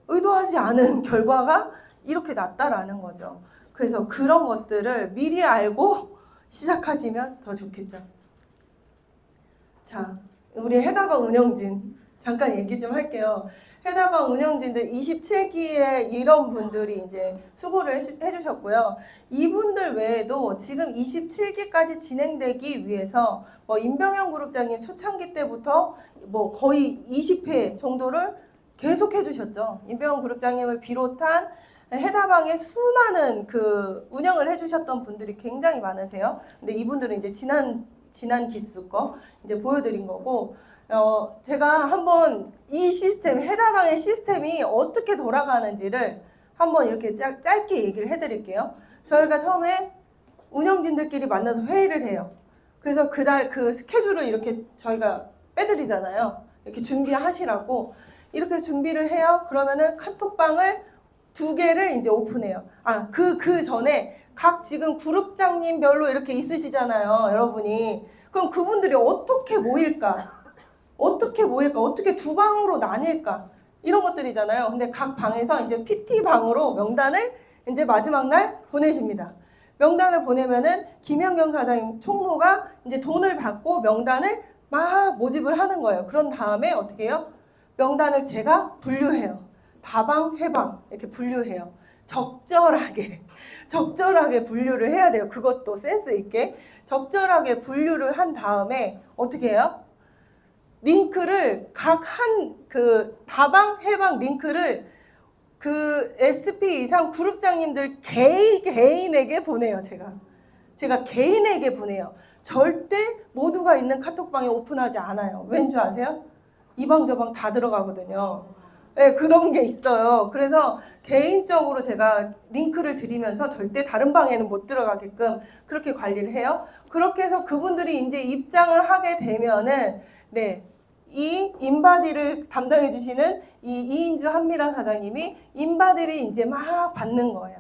의도하지 않은 결과가 이렇게 났다라는 거죠. 그래서 그런 것들을 미리 알고 시작하시면 더 좋겠죠. 자, 우리 해다방 운영진 잠깐 얘기 좀 할게요. 해다방 운영진들 27기에 이런 분들이 이제 수고를 해주셨고요. 이분들 외에도 지금 27기까지 진행되기 위해서 임병현 그룹장님 초창기 때부터 거의 20회 정도를 계속 해주셨죠. 임병현 그룹장님을 비롯한 해다방의 수많은 운영을 해주셨던 분들이 굉장히 많으세요. 근데 이분들은 이제 지난 기수 거 이제 보여드린 거고, 제가 한번 이 시스템, 해다방의 시스템이 어떻게 돌아가는지를 한번 이렇게 짧게 얘기를 해드릴게요. 저희가 처음에 운영진들끼리 만나서 회의를 해요. 그래서 그날 스케줄을 이렇게 저희가 빼드리잖아요. 이렇게 준비하시라고. 이렇게 준비를 해요. 그러면은 카톡방을 2개를 이제 오픈해요. 그 전에 각 지금 그룹장님별로 이렇게 있으시잖아요, 여러분이. 그럼 그분들이 어떻게 모일까? 어떻게 2방으로 나뉠까? 이런 것들이잖아요. 근데 각 방에서 이제 PT방으로 명단을 이제 마지막 날 보내십니다. 명단을 보내면은 김현경 사장님 총무가 이제 돈을 받고 명단을 막 모집을 하는 거예요. 그런 다음에 어떻게 해요? 명단을 제가 분류해요. 다방, 해방 이렇게 분류해요. 적절하게 분류를 해야 돼요. 그것도 센스 있게 적절하게 분류를 한 다음에 어떻게 해요? 링크를 각 다방, 해방 링크를 SP 이상 그룹장님들 개인에게 보내요. 제가 개인에게 보내요. 절대 모두가 있는 카톡방에 오픈하지 않아요. 왠 줄 아세요? 이 방 저 방 다 들어가거든요. 네, 그런 게 있어요. 그래서 개인적으로 제가 링크를 드리면서 절대 다른 방에는 못 들어가게끔 그렇게 관리를 해요. 그렇게 해서 그분들이 이제 입장을 하게 되면은 이 인바디를 담당해 주시는 이 이인주 한미라 사장님이 인바디를 이제 막 받는 거예요.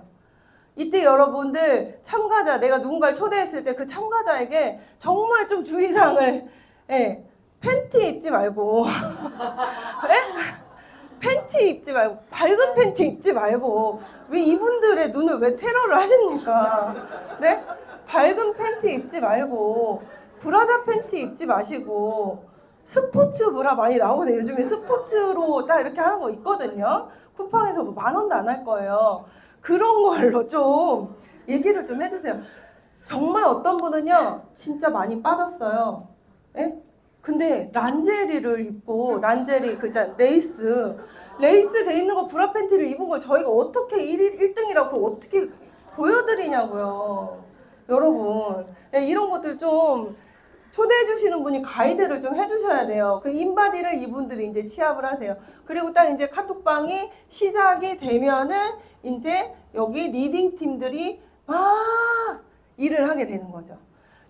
이때 여러분들 참가자, 내가 누군가를 초대했을 때 그 참가자에게 정말 좀 주의사항을 팬티 입지 말고 팬티 입지 말고 밝은 팬티 입지 말고 왜 이분들의 눈을 왜 테러를 하십니까? 네? 밝은 팬티 입지 말고 브라자 팬티 입지 마시고 스포츠 브라 많이 나오거든요. 요즘에 스포츠로 딱 이렇게 하는 거 있거든요. 쿠팡에서 10,000원도 안 할 거예요. 그런 걸로 좀 얘기를 좀 해주세요. 정말 어떤 분은요 진짜 많이 빠졌어요. 예? 근데 란제리를 입고 란제리 레이스 돼 있는 거 브라 팬티를 입은 걸 저희가 어떻게 1등이라고 어떻게 보여드리냐고요. 여러분 이런 것들 좀 초대해 주시는 분이 가이드를 좀 해주셔야 돼요. 그 인바디를 이분들이 이제 취합을 하세요. 그리고 딱 이제 카톡방이 시작이 되면은 이제 여기 리딩 팀들이 막 일을 하게 되는 거죠.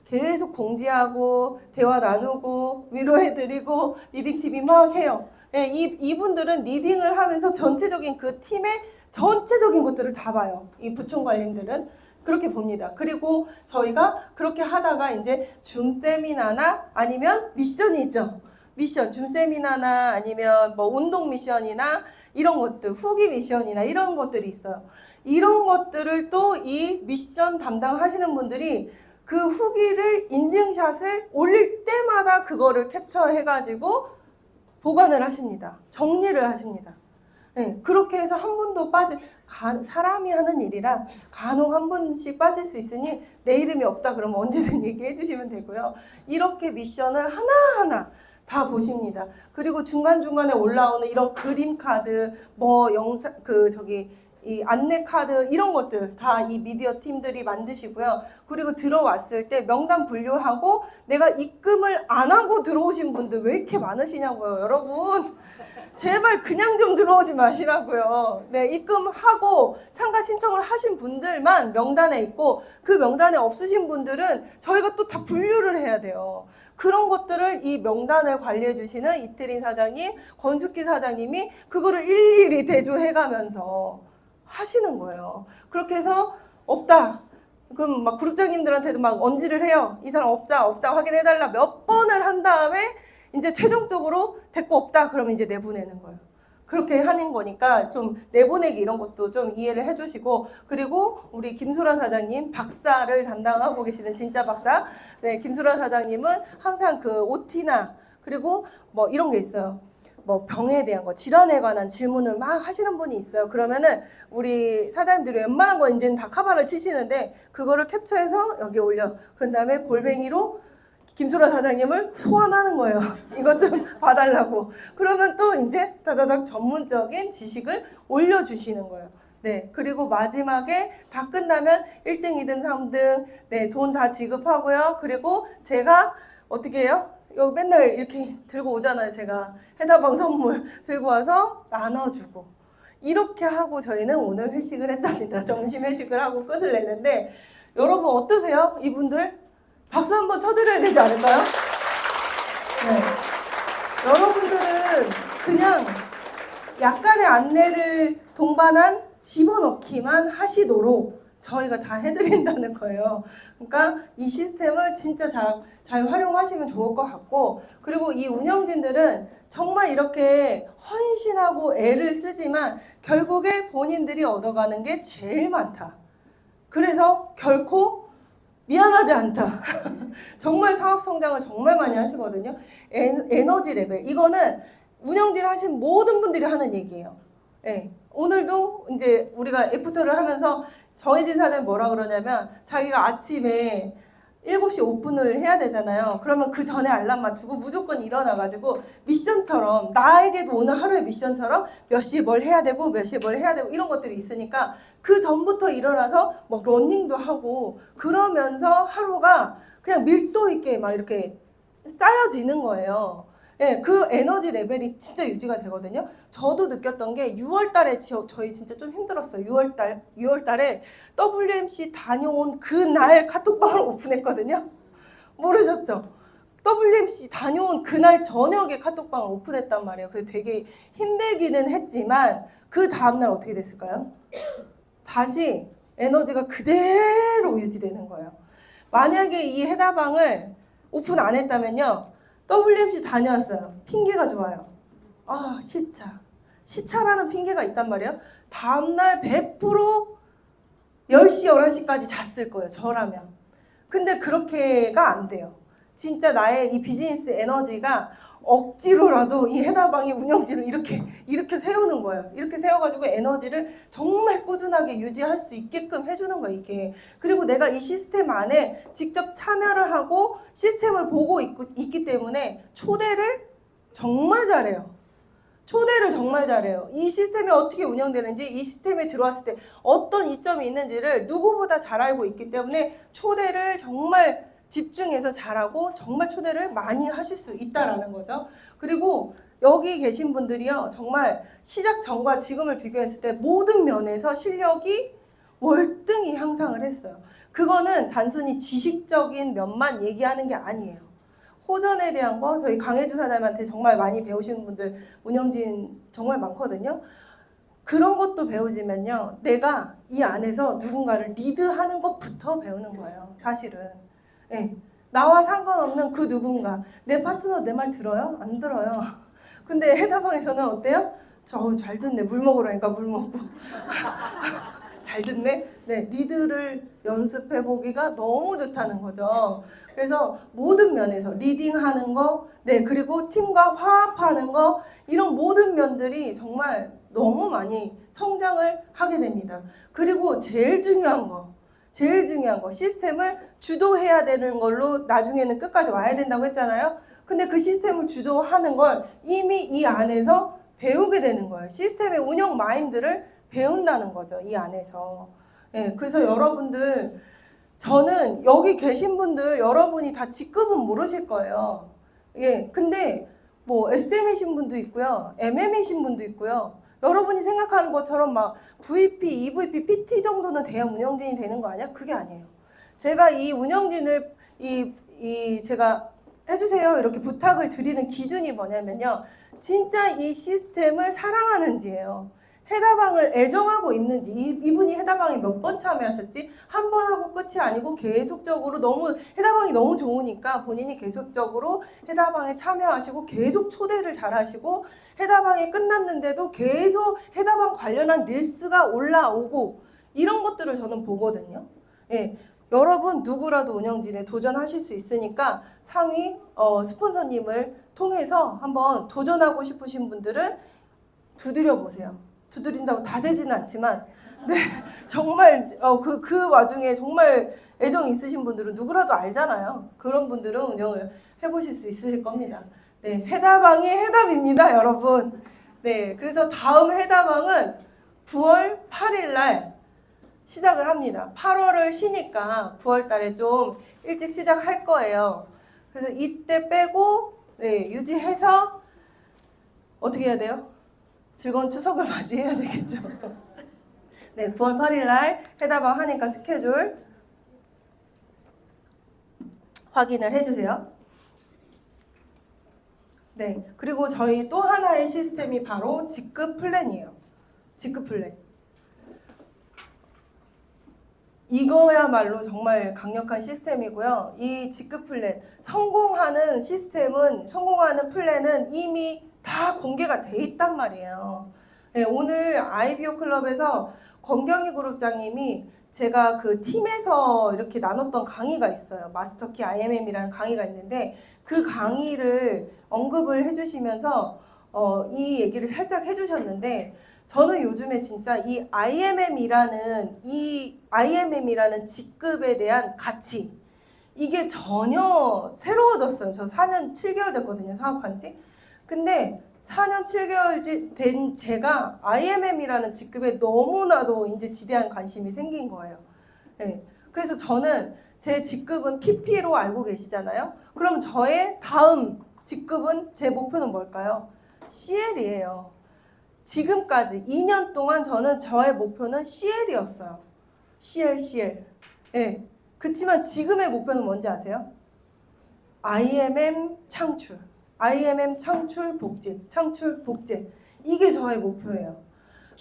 계속 공지하고 대화 나누고 위로해드리고 리딩팀이 막 해요. 예, 이분들은 리딩을 하면서 전체적인 그 팀의 전체적인 것들을 다 봐요. 이 부총 관리들은 그렇게 봅니다. 그리고 저희가 그렇게 하다가 이제 줌 세미나나 아니면 미션이 있죠. 미션, 줌 세미나나 아니면 뭐 운동 미션이나 이런 것들, 후기 미션이나 이런 것들이 있어요. 이런 것들을 또 이 미션 담당하시는 분들이 그 후기를 인증샷을 올릴 때마다 그거를 캡처해가지고 보관을 하십니다. 정리를 하십니다. 네, 그렇게 해서 한 분도 사람이 하는 일이라 간혹 한 분씩 빠질 수 있으니 내 이름이 없다 그러면 언제든 얘기해 주시면 되고요. 이렇게 미션을 하나하나 다 보십니다. 그리고 중간중간에 올라오는 이런 그림 카드, 뭐 영상, 이 안내 카드 이런 것들 다 이 미디어 팀들이 만드시고요. 그리고 들어왔을 때 명단 분류하고 내가 입금을 안 하고 들어오신 분들 왜 이렇게 많으시냐고요, 여러분. 제발 그냥 좀 들어오지 마시라고요. 네, 입금하고 참가 신청을 하신 분들만 명단에 있고 그 명단에 없으신 분들은 저희가 또 다 분류를 해야 돼요. 그런 것들을 이 명단을 관리해 주시는 이태린 사장님, 권숙희 사장님이 그거를 일일이 대조해가면서 하시는 거예요. 그렇게 해서 없다. 그럼 막 그룹장님들한테도 막 언지를 해요. 이 사람 없다 확인해달라 몇 번을 한 다음에 이제 최종적으로 됐고 없다 그러면 이제 내보내는 거예요. 그렇게 하는 거니까 좀 내보내기 이런 것도 좀 이해를 해주시고, 그리고 우리 김수라 사장님 박사를 담당하고 계시는 진짜 박사, 네, 김수라 사장님은 항상 그 OT나 그리고 뭐 이런 게 있어요. 뭐 병에 대한 거, 질환에 관한 질문을 막 하시는 분이 있어요. 그러면은 우리 사장님들이 웬만한 거 이제는 다 카바를 치시는데 그거를 캡처해서 여기 올려. 그런 다음에 골뱅이로 김수라 사장님을 소환하는 거예요. 이것 좀 봐달라고. 그러면 또 이제 다다닥 전문적인 지식을 올려주시는 거예요. 네, 그리고 마지막에 다 끝나면 1등, 2등, 3등, 네, 돈 다 지급하고요. 그리고 제가 어떻게 해요? 여기 맨날 이렇게 들고 오잖아요. 제가 해나방 선물 들고 와서 나눠주고 이렇게 하고 저희는 오늘 회식을 했답니다. 점심 회식을 하고 끝을 내는데 여러분 어떠세요? 이분들 박수 한번 쳐드려야 되지 않을까요? 네. 여러분들은 그냥 약간의 안내를 동반한 집어넣기만 하시도록 저희가 다 해드린다는 거예요. 그러니까 이 시스템을 진짜 잘 활용하시면 좋을 것 같고, 그리고 이 운영진들은 정말 이렇게 헌신하고 애를 쓰지만 결국에 본인들이 얻어가는 게 제일 많다. 그래서 결코 미안하지 않다. 정말 사업 성장을 정말 많이 하시거든요. 에너지 레벨. 이거는 운영진 하신 모든 분들이 하는 얘기예요. 네. 오늘도 이제 우리가 애프터를 하면서 정혜진 사장이 뭐라 그러냐면 자기가 아침에 7시 오픈을 해야 되잖아요. 그러면 그 전에 알람 맞추고 무조건 일어나가지고 미션처럼, 나에게도 오늘 하루의 미션처럼 몇 시에 뭘 해야 되고 몇 시에 뭘 해야 되고 이런 것들이 있으니까 그 전부터 일어나서 뭐 러닝도 하고 그러면서 하루가 그냥 밀도 있게 막 이렇게 쌓여지는 거예요. 예, 그 에너지 레벨이 진짜 유지가 되거든요. 저도 느꼈던 게 6월 달에 저희 진짜 좀 힘들었어요. 6월 달에 WMC 다녀온 그날 카톡방을 오픈했거든요. 모르셨죠? WMC 다녀온 그날 저녁에 카톡방을 오픈했단 말이에요. 그래서 되게 힘들기는 했지만 그 다음날 어떻게 됐을까요? 다시 에너지가 그대로 유지되는 거예요. 만약에 이 해나방을 오픈 안 했다면요. WMC 다녀왔어요. 핑계가 좋아요. 아, 시차라는 핑계가 있단 말이에요. 다음날 100% 10시, 11시까지 잤을 거예요. 저라면. 근데 그렇게가 안 돼요. 진짜 나의 이 비즈니스 에너지가 억지로라도 이 해나방의 운영진을 이렇게 세우는 거예요. 이렇게 세워가지고 에너지를 정말 꾸준하게 유지할 수 있게끔 해주는 거예요, 이게. 그리고 내가 이 시스템 안에 직접 참여를 하고 시스템을 보고 있기 때문에 초대를 정말 잘해요. 이 시스템이 어떻게 운영되는지, 이 시스템에 들어왔을 때 어떤 이점이 있는지를 누구보다 잘 알고 있기 때문에 초대를 정말 집중해서 잘하고 정말 초대를 많이 하실 수 있다라는 거죠. 그리고 여기 계신 분들이요, 정말 시작 전과 지금을 비교했을 때 모든 면에서 실력이 월등히 향상을 했어요. 그거는 단순히 지식적인 면만 얘기하는 게 아니에요. 호전에 대한 거, 저희 강혜주 사장님한테 정말 많이 배우시는 분들, 운영진 정말 많거든요. 그런 것도 배우지만요, 내가 이 안에서 누군가를 리드하는 것부터 배우는 거예요, 사실은. 네. 나와 상관없는 그 누군가, 내 파트너 내 말 들어요? 안 들어요. 근데 해다방에서는 어때요? 저 잘 듣네, 물 먹으라니까 물 먹고. 잘 듣네? 네, 리드를 연습해 보기가 너무 좋다는 거죠. 그래서 모든 면에서 리딩하는 거, 네, 그리고 팀과 화합하는 거, 이런 모든 면들이 정말 너무 많이 성장을 하게 됩니다. 그리고 제일 중요한 거, 시스템을 주도해야 되는 걸로 나중에는 끝까지 와야 된다고 했잖아요. 근데 그 시스템을 주도하는 걸 이미 이 안에서 배우게 되는 거예요. 시스템의 운영 마인드를 배운다는 거죠, 이 안에서. 예, 그래서 여러분들, 저는 여기 계신 분들 여러분이 다 직급은 모르실 거예요. 예, 근데 뭐 SM이신 분도 있고요, MM이신 분도 있고요. 여러분이 생각하는 것처럼 막 VP, EVP, PT 정도는 돼야 운영진이 되는 거 아니야? 그게 아니에요. 제가 이 운영진을 제가 해주세요 이렇게 부탁을 드리는 기준이 뭐냐면요, 진짜 이 시스템을 사랑하는지예요. 해다방을 애정하고 있는지, 이분이 해다방에 몇 번 참여하셨지? 한 번 하고 끝이 아니고 계속적으로 너무 해다방이 너무 좋으니까 본인이 계속적으로 해다방에 참여하시고 계속 초대를 잘 하시고 해다방이 끝났는데도 계속 해다방 관련한 릴스가 올라오고 이런 것들을 저는 보거든요. 예, 여러분 누구라도 운영진에 도전하실 수 있으니까 상위 스폰서님을 통해서 한번 도전하고 싶으신 분들은 두드려 보세요. 두드린다고 다 되지는 않지만, 네, 정말 그 와중에 정말 애정 있으신 분들은 누구라도 알잖아요. 그런 분들은 운영을 해보실 수 있으실 겁니다. 네, 해다방이 해답입니다, 여러분. 네, 그래서 다음 해다방은 9월 8일 날 시작을 합니다. 8월을 쉬니까 9월 달에 좀 일찍 시작할 거예요. 그래서 이때 빼고 네, 유지해서 어떻게 해야 돼요? 즐거운 추석을 맞이해야 되겠죠. 네, 9월 8일 날 해다방 하니까 스케줄 확인을 해주세요. 네, 그리고 저희 또 하나의 시스템이 바로 직급 플랜이에요. 직급 플랜. 이거야말로 정말 강력한 시스템이고요. 이 직급 플랜, 성공하는 시스템은, 성공하는 플랜은 이미 다 공개가 돼 있단 말이에요. 네, 오늘 아이비오 클럽에서 권경희 그룹장님이 제가 그 팀에서 이렇게 나눴던 강의가 있어요. 마스터키 IMM이라는 강의가 있는데 그 강의를 언급을 해주시면서 이 얘기를 살짝 해주셨는데, 저는 요즘에 진짜 이 IMM이라는 직급에 대한 가치, 이게 전혀 새로워졌어요. 저 4년 7개월 됐거든요, 사업한 지. 근데 4년 7개월 된 제가 IMM이라는 직급에 너무나도 이제 지대한 관심이 생긴 거예요. 네. 그래서 저는 제 직급은 PP로 알고 계시잖아요. 그럼 저의 다음 직급은, 제 목표는 뭘까요? CL이에요. 지금까지 2년 동안 저는 저의 목표는 CL이었어요. CL. 네. 그치만 지금의 목표는 뭔지 아세요? IMM 창출. IMM 창출 복제. 이게 저의 목표예요.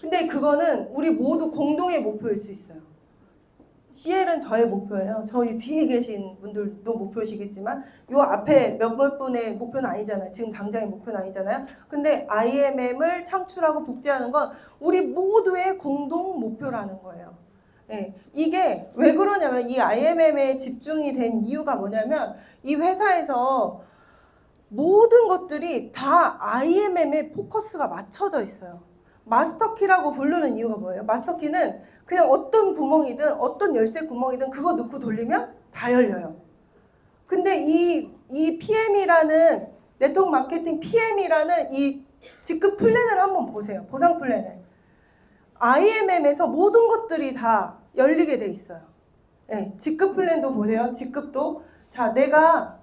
근데 그거는 우리 모두 공동의 목표일 수 있어요. CL은 저의 목표예요. 저희 뒤에 계신 분들도 목표시겠지만 요 앞에 몇몇 분의 목표는 아니잖아요. 지금 당장의 목표는 아니잖아요. 근데 IMM을 창출하고 복제하는 건 우리 모두의 공동 목표라는 거예요. 네, 이게 왜 그러냐면, 이 IMM에 집중이 된 이유가 뭐냐면, 이 회사에서 모든 것들이 다 IMM에 포커스가 맞춰져 있어요. 마스터키라고 부르는 이유가 뭐예요? 마스터키는 그냥 어떤 구멍이든 어떤 열쇠 구멍이든 그거 넣고 돌리면 다 열려요. 근데 이 PM이라는, 네트워크 마케팅 PM이라는 이 직급 플랜을 한번 보세요. 보상 플랜을. IMM에서 모든 것들이 다 열리게 돼 있어요. 네, 직급 플랜도 보세요. 직급도. 자, 내가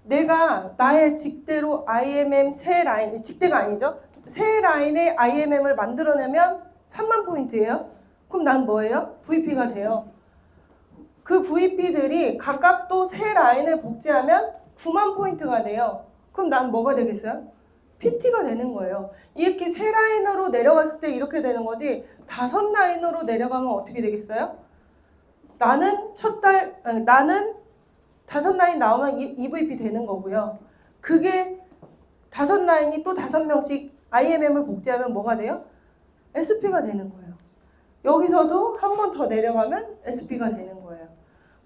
내가 나의 직대로 IMM 새 라인, 직대가 아니죠? 새 라인의 IMM을 만들어내면 3만 포인트예요. 그럼 난 뭐예요? VP가 돼요. 그 VP들이 각각 또 새 라인을 복제하면 9만 포인트가 돼요. 그럼 난 뭐가 되겠어요? PT가 되는 거예요. 이렇게 세 라인으로 내려갔을 때 이렇게 되는 거지 5라인으로 내려가면 어떻게 되겠어요? 나는 나는 5라인 나오면 EVP 되는 거고요. 그게 5라인이 또 5명씩 IMM을 복제하면 뭐가 돼요? SP가 되는 거예요. 여기서도 한 번 더 내려가면 SP가 되는 거예요.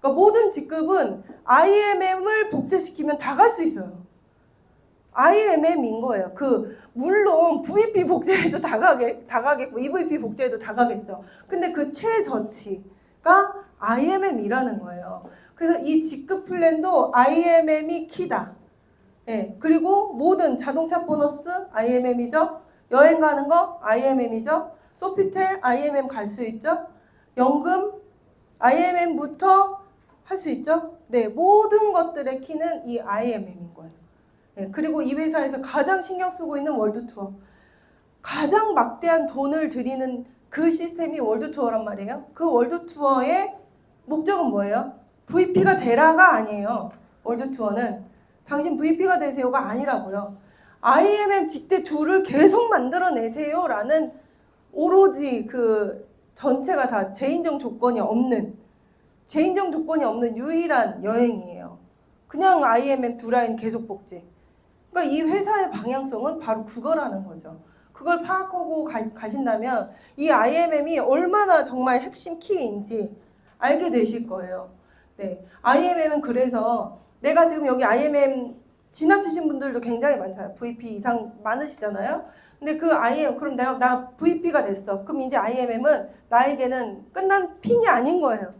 그러니까 모든 직급은 IMM을 복제시키면 다 갈 수 있어요. IMM인 거예요. 물론 VP 복제해도 다 가겠고 EVP 복제해도 다 가겠죠. 근데 그 최저치가 IMM이라는 거예요. 그래서 이 직급 플랜도 IMM이 키다. 예, 그리고 모든 자동차 보너스 IMM이죠. 여행 가는 거 IMM이죠. 소피텔 IMM 갈 수 있죠. 연금 IMM부터 할 수 있죠. 네, 모든 것들의 키는 이 IMM인 거예요. 네, 그리고 이 회사에서 가장 신경 쓰고 있는 월드투어. 가장 막대한 돈을 들이는 그 시스템이 월드투어란 말이에요. 그 월드투어의 목적은 뭐예요? VP가 되라가 아니에요. 월드투어는 당신 VP가 되세요가 아니라고요. IMM 직대 둘을 계속 만들어내세요 라는 오로지 그 전체가 다 재인정 조건이 없는 유일한 여행이에요. 그냥 IMM 두 라인 계속 복제. 그러니까 이 회사의 방향성은 바로 그거라는 거죠. 그걸 파악하고 가신다면 이 IMM이 얼마나 정말 핵심 키인지 알게 되실 거예요. 네, IMM은 그래서 내가 지금 여기 IMM 지나치신 분들도 굉장히 많잖아요. VP 이상 많으시잖아요. 근데 그 IMM, 그럼 나 VP가 됐어. 그럼 이제 IMM은 나에게는 끝난 핀이 아닌 거예요.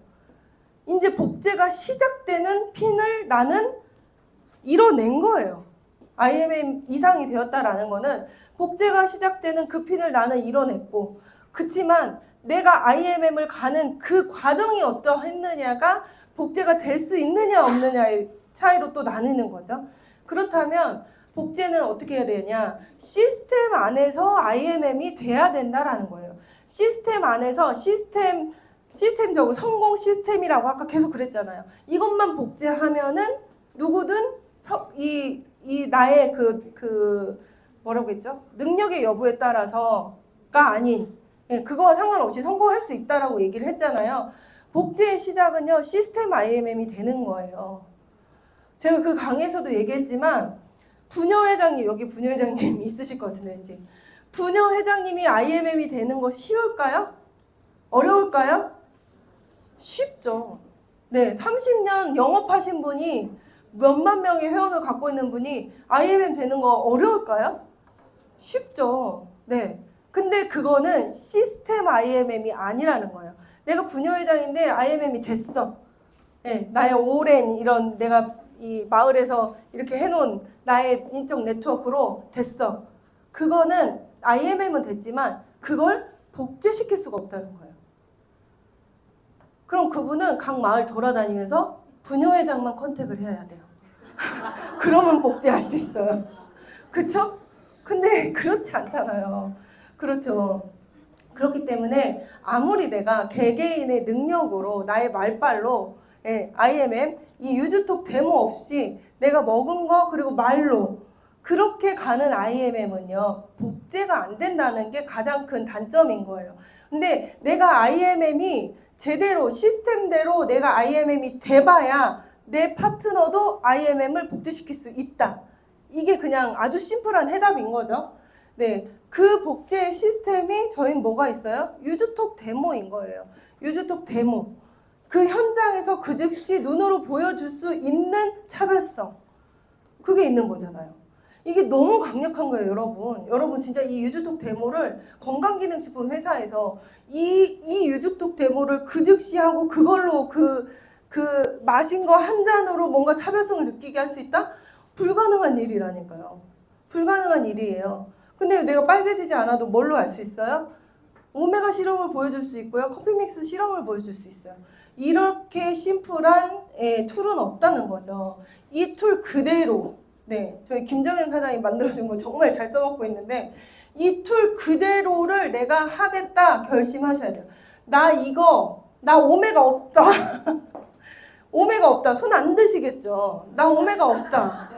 이제 복제가 시작되는 핀을 나는 이뤄낸 거예요. IMM 이상이 되었다라는 거는 복제가 시작되는 그 핀을 나는 이뤄냈고, 그치만 내가 IMM을 가는 그 과정이 어떠했느냐가 복제가 될 수 있느냐 없느냐의 차이로 또 나뉘는 거죠. 그렇다면 복제는 어떻게 해야 되냐? 시스템 안에서 IMM이 돼야 된다라는 거예요. 시스템 안에서 시스템적으로 성공 시스템이라고 아까 계속 그랬잖아요. 이것만 복제하면은 누구든 이 나의 뭐라고 했죠? 능력의 여부에 따라서가 아닌, 그거와 상관없이 성공할 수 있다라고 얘기를 했잖아요. 복제의 시작은요, 시스템 IMM이 되는 거예요. 제가 그 강의에서도 얘기했지만, 여기 부녀회장님 있으실 것 같은데, 이제. 부녀회장님이 IMM이 되는 거 쉬울까요? 어려울까요? 쉽죠. 네, 30년 영업하신 분이 몇만 명의 회원을 갖고 있는 분이 IMM 되는 거 어려울까요? 쉽죠. 네. 근데 그거는 시스템 IMM이 아니라는 거예요. 내가 부녀회장인데 IMM이 됐어. 네, 나의 오랜 이런 내가 이 마을에서 이렇게 해놓은 나의 인적 네트워크로 됐어. 그거는 IMM은 됐지만 그걸 복제시킬 수가 없다는 거예요. 그럼 그분은 각 마을 돌아다니면서 부녀회장만 컨택을 해야 돼요. 그러면 복제할 수 있어요. 그렇죠? 근데 그렇지 않잖아요. 그렇죠. 그렇기 때문에 아무리 내가 개개인의 능력으로 나의 말빨로 IMM 이 유즈톡 데모 없이 내가 먹은 거 그리고 말로 그렇게 가는 IMM은요 복제가 안 된다는 게 가장 큰 단점인 거예요. 근데 내가 IMM이 제대로 시스템대로 내가 IMM이 돼봐야 내 파트너도 IMM을 복제시킬 수 있다. 이게 그냥 아주 심플한 해답인 거죠. 네, 그 복제 시스템이 저희는 뭐가 있어요? 유즈톡 데모인 거예요. 유즈톡 데모. 그 현장에서 그 즉시 눈으로 보여줄 수 있는 차별성. 그게 있는 거잖아요. 이게 너무 강력한 거예요, 여러분. 여러분 진짜 이 유즈톡 데모를 건강기능식품 회사에서 이 유즈톡 데모를 그 즉시 하고 그걸로 그 마신 거 한 잔으로 뭔가 차별성을 느끼게 할 수 있다? 불가능한 일이라니까요. 불가능한 일이에요. 근데 내가 빨개지지 않아도 뭘로 알 수 있어요? 오메가 실험을 보여줄 수 있고요. 커피믹스 실험을 보여줄 수 있어요. 이렇게 심플한 툴은 없다는 거죠. 이 툴 그대로, 네, 저희 김정현 사장이 만들어준 거 정말 잘 써먹고 있는데, 이 툴 그대로를 내가 하겠다 결심하셔야 돼요. 나 오메가 없다. 오메가 없다. 손 안 드시겠죠? 나 오메가 없다.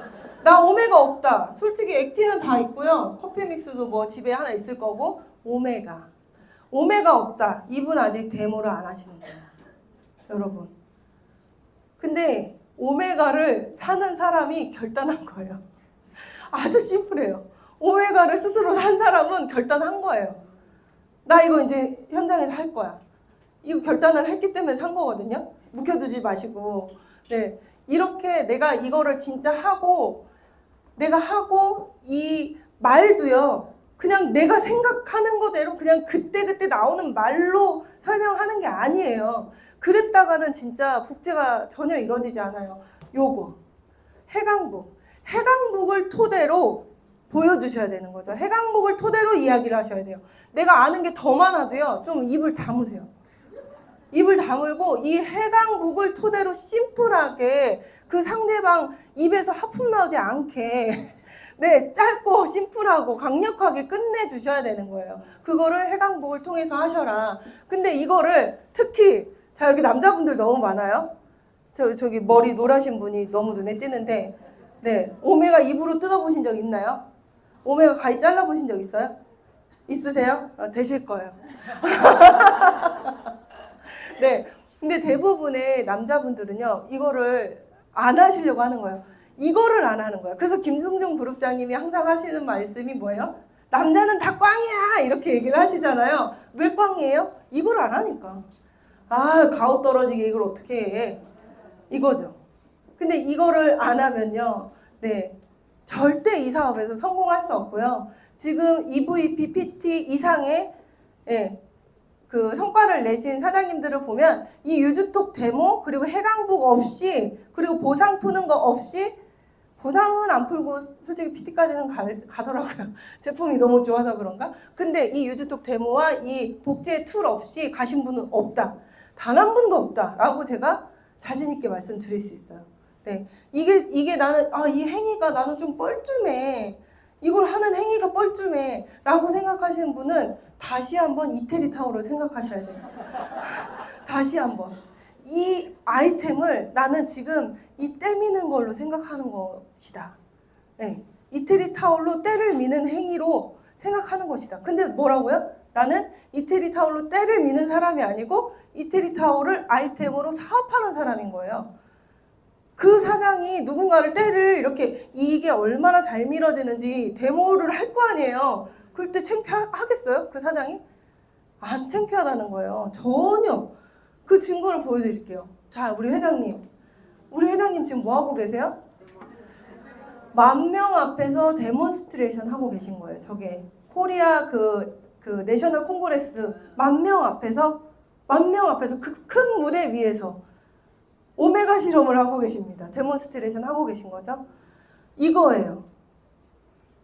나 오메가 없다. 솔직히 액틴은 다 있고요. 커피 믹스도 뭐 집에 하나 있을 거고, 오메가 없다. 이분 아직 데모를 안 하시는 거예요. 여러분. 근데 오메가를 사는 사람이 결단한 거예요. 아주 심플해요. 오메가를 스스로 산 사람은 결단한 거예요. 나 이거 이제 현장에서 할 거야. 이거 결단을 했기 때문에 산 거거든요. 묵혀두지 마시고. 네. 이렇게 내가 이거를 진짜 하고, 이 말도요, 그냥 내가 생각하는 거대로 그냥 그때그때 나오는 말로 설명하는 게 아니에요. 그랬다가는 진짜 국제가 전혀 이루어지지 않아요. 요거. 해강북을 토대로 보여주셔야 되는 거죠. 해강북을 토대로 이야기를 하셔야 돼요. 내가 아는 게 더 많아도요, 좀 입을 다무세요. 입을 다물고 이 해강북을 토대로 심플하게 그 상대방 입에서 하품 나오지 않게 네, 짧고 심플하고 강력하게 끝내주셔야 되는 거예요. 그거를 해강북을 통해서 하셔라. 근데 이거를 특히 자 여기 남자분들 너무 많아요. 저기 머리 노라신 분이 너무 눈에 띄는데 네, 오메가 입으로 뜯어보신 적 있나요? 오메가 가위 잘라보신 적 있어요? 있으세요? 되실 거예요. 네, 근데 대부분의 남자분들은요, 이거를 안 하시려고 하는 거예요. 이거를 안 하는 거예요. 그래서 김승중 그룹장님이 항상 하시는 말씀이 뭐예요? 남자는 다 꽝이야! 이렇게 얘기를 하시잖아요. 왜 꽝이에요? 이걸 안 하니까. 아, 가오 떨어지게 이걸 어떻게 해? 이거죠. 근데 이거를 안 하면요, 네, 절대 이 사업에서 성공할 수 없고요. 지금 EVP, PT 이상의 예, 그 성과를 내신 사장님들을 보면 이 유주톡 데모 그리고 해강북 없이 그리고 보상 푸는 거 없이 보상은 안 풀고 솔직히 PT까지는 가더라고요. 제품이 너무 좋아서 그런가? 근데 이 유주톡 데모와 이 복제 툴 없이 가신 분은 없다. 단 한 분도 없다라고 제가 자신 있게 말씀드릴 수 있어요. 네, 이게 나는 이 행위가 나는 좀 뻘쭘해. 이걸 하는 행위가 뻘쭘해 라고 생각하시는 분은 다시 한번 이태리타오를 생각하셔야 돼요. 다시 한번 이 아이템을 나는 지금 이 때 미는 걸로 생각하는 것이다. 네, 이태리타올로 때를 미는 행위로 생각하는 것이다. 근데 뭐라고요? 나는 이태리타올로 때를 미는 사람이 아니고 이태리타올을 아이템으로 사업하는 사람인 거예요. 그 사장이 누군가를 때를 이렇게 이게 얼마나 잘 밀어지는지 데모를 할 거 아니에요. 그럴 때 창피하겠어요? 그 사장이? 안 창피하다는 거예요. 전혀. 그 증거를 보여드릴게요. 자, 우리 회장님 지금 뭐 하고 계세요? 10,000명 앞에서 데몬스트레이션 하고 계신 거예요. 저게 코리아 그 내셔널 콩그레스 10,000명 앞에서 그 큰 무대 위에서 오메가 실험을 하고 계십니다. 데몬스트레이션 하고 계신 거죠. 이거예요.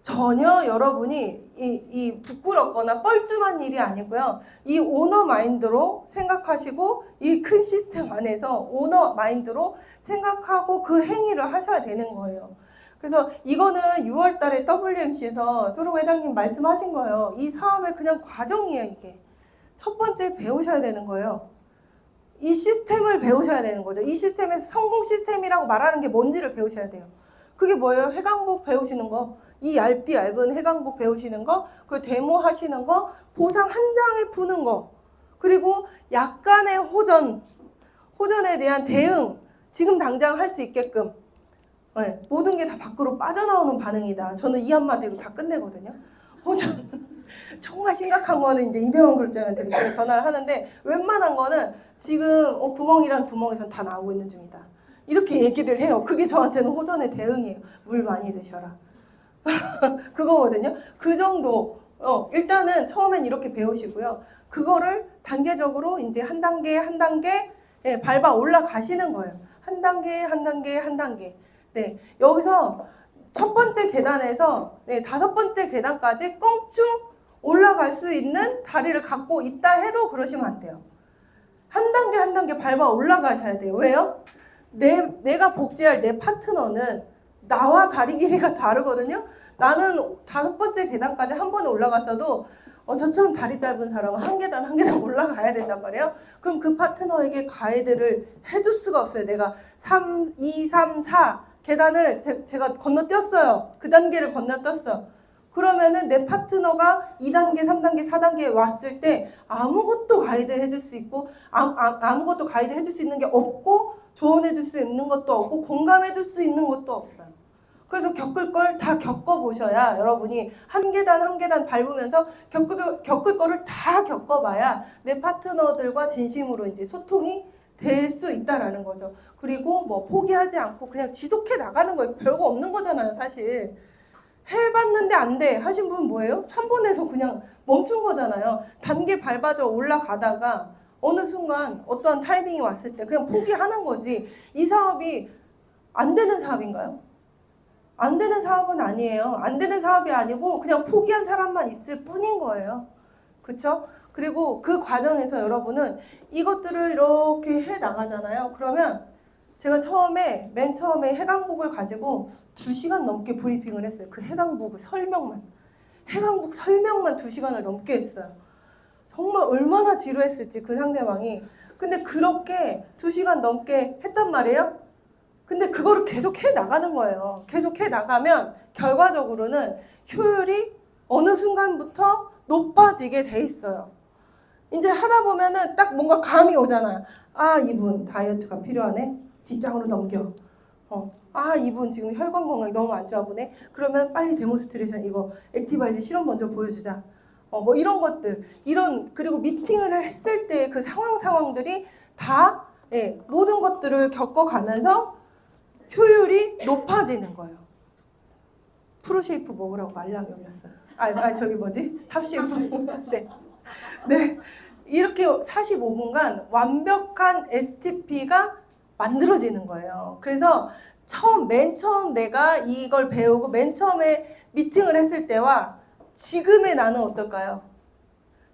전혀 여러분이 이 부끄럽거나 뻘쭘한 일이 아니고요. 이 오너 마인드로 생각하시고 이 큰 시스템 안에서 오너 마인드로 생각하고 그 행위를 하셔야 되는 거예요. 그래서 이거는 6월 달에 WMC에서 소록 회장님 말씀하신 거예요. 이 사업의 그냥 과정이에요, 이게. 첫 번째 배우셔야 되는 거예요. 이 시스템을 배우셔야 되는 거죠. 이 시스템에서 성공 시스템이라고 말하는 게 뭔지를 배우셔야 돼요. 그게 뭐예요? 해강북 배우시는 거, 이 얇은 해강북 배우시는 거, 그 데모 하시는 거, 보상 한 장에 푸는 거, 그리고 약간의 호전에 대한 대응, 지금 당장 할 수 있게끔. 네, 모든 게 다 밖으로 빠져나오는 반응이다. 저는 이 한마디로 다 끝내거든요. 정말 심각한 거는 이제 임병원 그룹장한테 제가 전화를 하는데 웬만한 거는 지금 구멍이란 구멍에선 다 나오고 있는 중이다. 이렇게 얘기를 해요. 그게 저한테는 호전의 대응이에요. 물 많이 드셔라. 그거거든요. 그 정도. 일단은 처음엔 이렇게 배우시고요. 그거를 단계적으로 이제 한 단계 예, 밟아 올라가시는 거예요. 한 단계. 네, 여기서 첫 번째 계단에서 네, 5번째 계단까지 껑충 올라갈 수 있는 다리를 갖고 있다 해도 그러시면 안 돼요. 한 단계 밟아 올라가셔야 돼요. 왜요? 내가 복제할 내 파트너는 나와 다리 길이가 다르거든요. 나는 5번째 계단까지 한 번에 올라갔어도 저처럼 다리 짧은 사람은 한 계단 한 계단 올라가야 된단 말이에요. 그럼 그 파트너에게 가이드를 해줄 수가 없어요. 내가 3, 2, 3, 4 계단을 제가 건너뛰었어요. 그 단계를 건너뛰었어. 그러면은 내 파트너가 2단계, 3단계, 4단계에 왔을 때 아무것도 가이드 해줄 수 있고 아무것도 가이드 해줄 수 있는 게 없고 조언해줄 수 있는 것도 없고 공감해줄 수 있는 것도 없어요. 그래서 겪을 걸 다 겪어보셔야 여러분이 한 계단 한 계단 밟으면서 겪을 거를 다 겪어봐야 내 파트너들과 진심으로 이제 소통이 될 수 있다라는 거죠. 그리고 뭐 포기하지 않고 그냥 지속해 나가는 거예요. 별거 없는 거잖아요, 사실. 해봤는데 안 돼 하신 분 뭐예요? 3번에서 그냥 멈춘 거잖아요. 단계 밟아져 올라가다가 어느 순간 어떠한 타이밍이 왔을 때 그냥 포기하는 거지. 이 사업이 안 되는 사업인가요? 안 되는 사업은 아니에요. 안 되는 사업이 아니고 그냥 포기한 사람만 있을 뿐인 거예요. 그렇죠? 그리고 그 과정에서 여러분은 이것들을 이렇게 해 나가잖아요. 그러면 제가 맨 처음에 해강북을 가지고 2시간 넘게 브리핑을 했어요. 그 해강북 설명만 2시간을 넘게 했어요. 정말 얼마나 지루했을지 그 상대방이. 근데 그렇게 2시간 넘게 했단 말이에요. 근데 그거를 계속 해 나가는 거예요. 계속 해 나가면 결과적으로는 효율이 어느 순간부터 높아지게 돼 있어요. 이제 하다 보면은 딱 뭔가 감이 오잖아요. 아, 이분 다이어트가 필요하네. 뒷장으로 넘겨. 아, 이분 지금 혈관 건강이 너무 안 좋아 보네. 그러면 빨리 데몬스트레이션 이거 액티바이즈 실험 먼저 보여주자. 뭐 이런 것들, 그리고 미팅을 했을 때 그 상황들이 다 모든 것들을 겪어가면서 효율이 높아지는 거예요. 프로쉐이프 먹으라고 알람이 울렸어요. 저기 뭐지? 탑쉐이프. 네. 이렇게 45분간 완벽한 STP가 만들어지는 거예요. 그래서 맨 처음 내가 이걸 배우고 맨 처음에 미팅을 했을 때와 지금의 나는 어떨까요?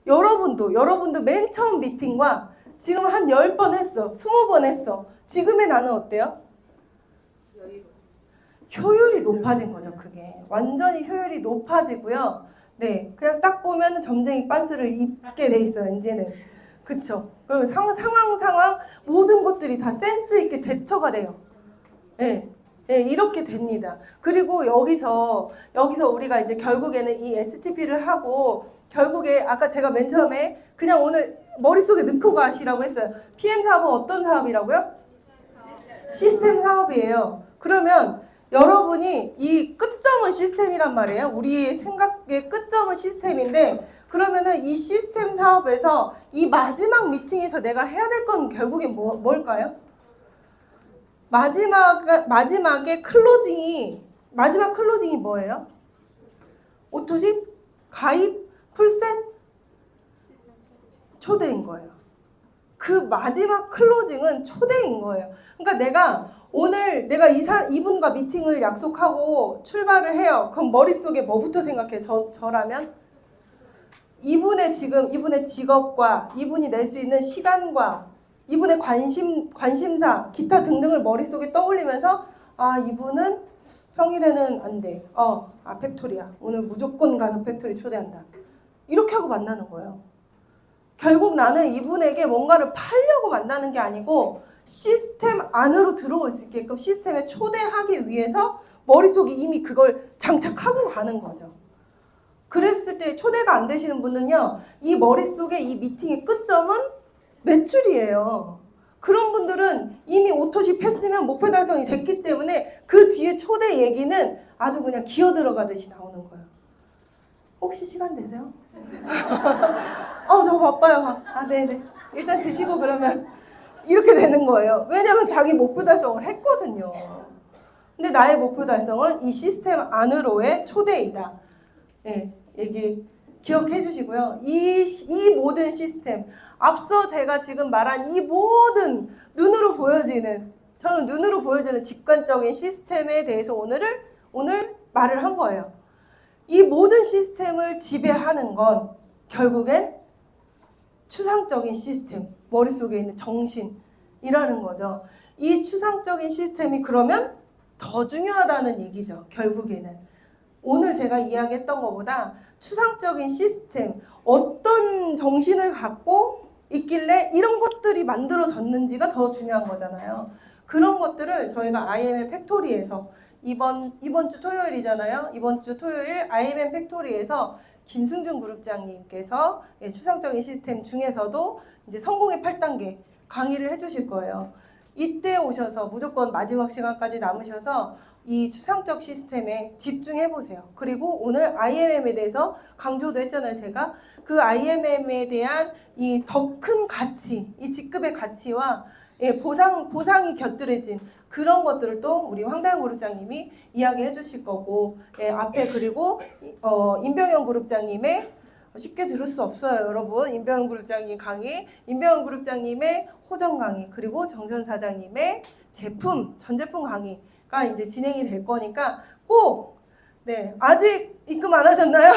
여러분도 맨 처음 미팅과 지금 한 10번 했어. 20번 했어. 지금의 나는 어때요? 효율이 높아진 거죠, 그게. 완전히 효율이 높아지고요. 네, 그냥 딱 보면 점쟁이 빤스를 입게 돼 있어요, 이제는. 그쵸? 그리고 상황, 모든 것들이 다 센스 있게 대처가 돼요. 네, 이렇게 됩니다. 그리고 여기서 우리가 이제 결국에는 이 STP를 하고, 결국에 아까 제가 맨 처음에 그냥 오늘 머릿속에 넣고 가시라고 했어요. PM 사업은 어떤 사업이라고요? 시스템 사업이에요. 그러면 여러분이 이 끝점은 시스템이란 말이에요. 우리 생각의 끝점은 시스템인데, 그러면은 이 시스템 사업에서 이 마지막 미팅에서 내가 해야 될 건 결국에 뭘까요? 마지막에 마지막 클로징이 뭐예요? 오토십? 가입? 풀셋? 초대인 거예요. 그 마지막 클로징은 초대인 거예요. 그러니까 오늘 내가 이분과 미팅을 약속하고 출발을 해요. 그럼 머릿속에 뭐부터 생각해요? 저라면? 이분의 직업과 이분이 낼 수 있는 시간과 이분의 관심사, 기타 등등을 머릿속에 떠올리면서 아, 이분은 평일에는 안 돼. 팩토리야. 오늘 무조건 가서 팩토리 초대한다. 이렇게 하고 만나는 거예요. 결국 나는 이분에게 뭔가를 팔려고 만나는 게 아니고 시스템 안으로 들어올 수 있게끔 시스템에 초대하기 위해서 머릿속에 이미 그걸 장착하고 가는 거죠. 그랬을 때 초대가 안 되시는 분은요, 이 머릿속에 이 미팅의 끝점은 매출이에요. 그런 분들은 이미 오토십 했으면 목표 달성이 됐기 때문에 그 뒤에 초대 얘기는 아주 그냥 기어 들어가듯이 나오는 거예요. 혹시 시간 되세요? 저 바빠요. 네네. 일단 드시고 그러면 이렇게 되는 거예요. 왜냐면 자기 목표 달성을 했거든요. 근데 나의 목표 달성은 이 시스템 안으로의 초대이다. 얘기 기억해 주시고요. 이 모든 시스템, 앞서 제가 지금 말한 이 모든 눈으로 보여지는 직관적인 시스템에 대해서 오늘 말을 한 거예요. 이 모든 시스템을 지배하는 건 결국엔 추상적인 시스템, 머릿속에 있는 정신이라는 거죠. 이 추상적인 시스템이 그러면 더 중요하다는 얘기죠. 결국에는. 오늘 제가 이야기했던 것보다 추상적인 시스템, 어떤 정신을 갖고 있길래 이런 것들이 만들어졌는지가 더 중요한 거잖아요. 그런 것들을 저희가 IMM 팩토리에서 이번 주 토요일이잖아요. 이번 주 토요일 IMM 팩토리에서 김승준 그룹장님께서 추상적인 시스템 중에서도 이제 성공의 8단계 강의를 해주실 거예요. 이때 오셔서 무조건 마지막 시간까지 남으셔서 이 추상적 시스템에 집중해 보세요. 그리고 오늘 IMM에 대해서 강조도 했잖아요. 제가 그 IMM에 대한 이 더 큰 가치, 이 직급의 가치와 보상이 곁들여진 그런 것들을 또 우리 황다영 그룹장님이 이야기해 주실 거고, 앞에 그리고 임병현 그룹장님의 쉽게 들을 수 없어요, 여러분. 임병현 그룹장님 강의, 임병현 그룹장님의 호정 강의, 그리고 정선 사장님의 전 제품 강의가 이제 진행이 될 거니까 꼭, 아직 입금 안 하셨나요?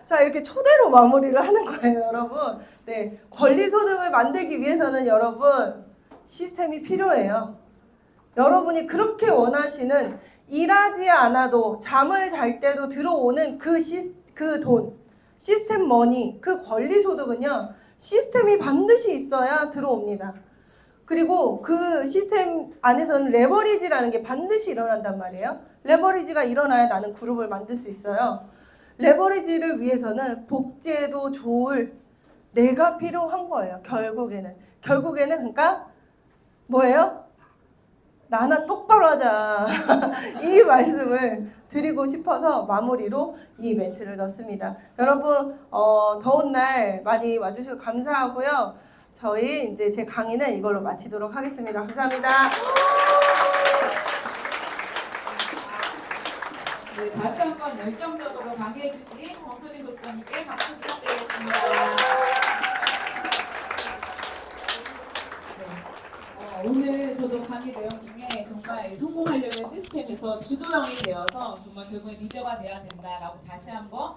자, 이렇게 초대로 마무리를 하는 거예요, 여러분. 권리소득을 만들기 위해서는 여러분, 시스템이 필요해요. 여러분이 그렇게 원하시는 일하지 않아도 잠을 잘 때도 들어오는 그 돈, 시스템 머니, 그 권리소득은요, 시스템이 반드시 있어야 들어옵니다. 그리고 그 시스템 안에서는 레버리지라는 게 반드시 일어난단 말이에요. 레버리지가 일어나야 나는 그룹을 만들 수 있어요. 레버리지를 위해서는 복제도 좋을 내가 필요한 거예요. 결국에는 그러니까 뭐예요? 나 하나 똑바로 하자. 이 말씀을 드리고 싶어서 마무리로 이 멘트를 넣습니다. 여러분 더운 날 많이 와주셔서 감사하고요. 저희 이제 제 강의는 이걸로 마치도록 하겠습니다. 감사합니다. 네, 다시 한번 열정적으로 강의해주신 정소진 국장님께 박수 부탁드리겠습니다. 오늘 저도 강의 내용 중에 정말 성공하려면 시스템에서 주도형이 되어서 정말 결국에 리더가 돼야 된다라고 다시 한번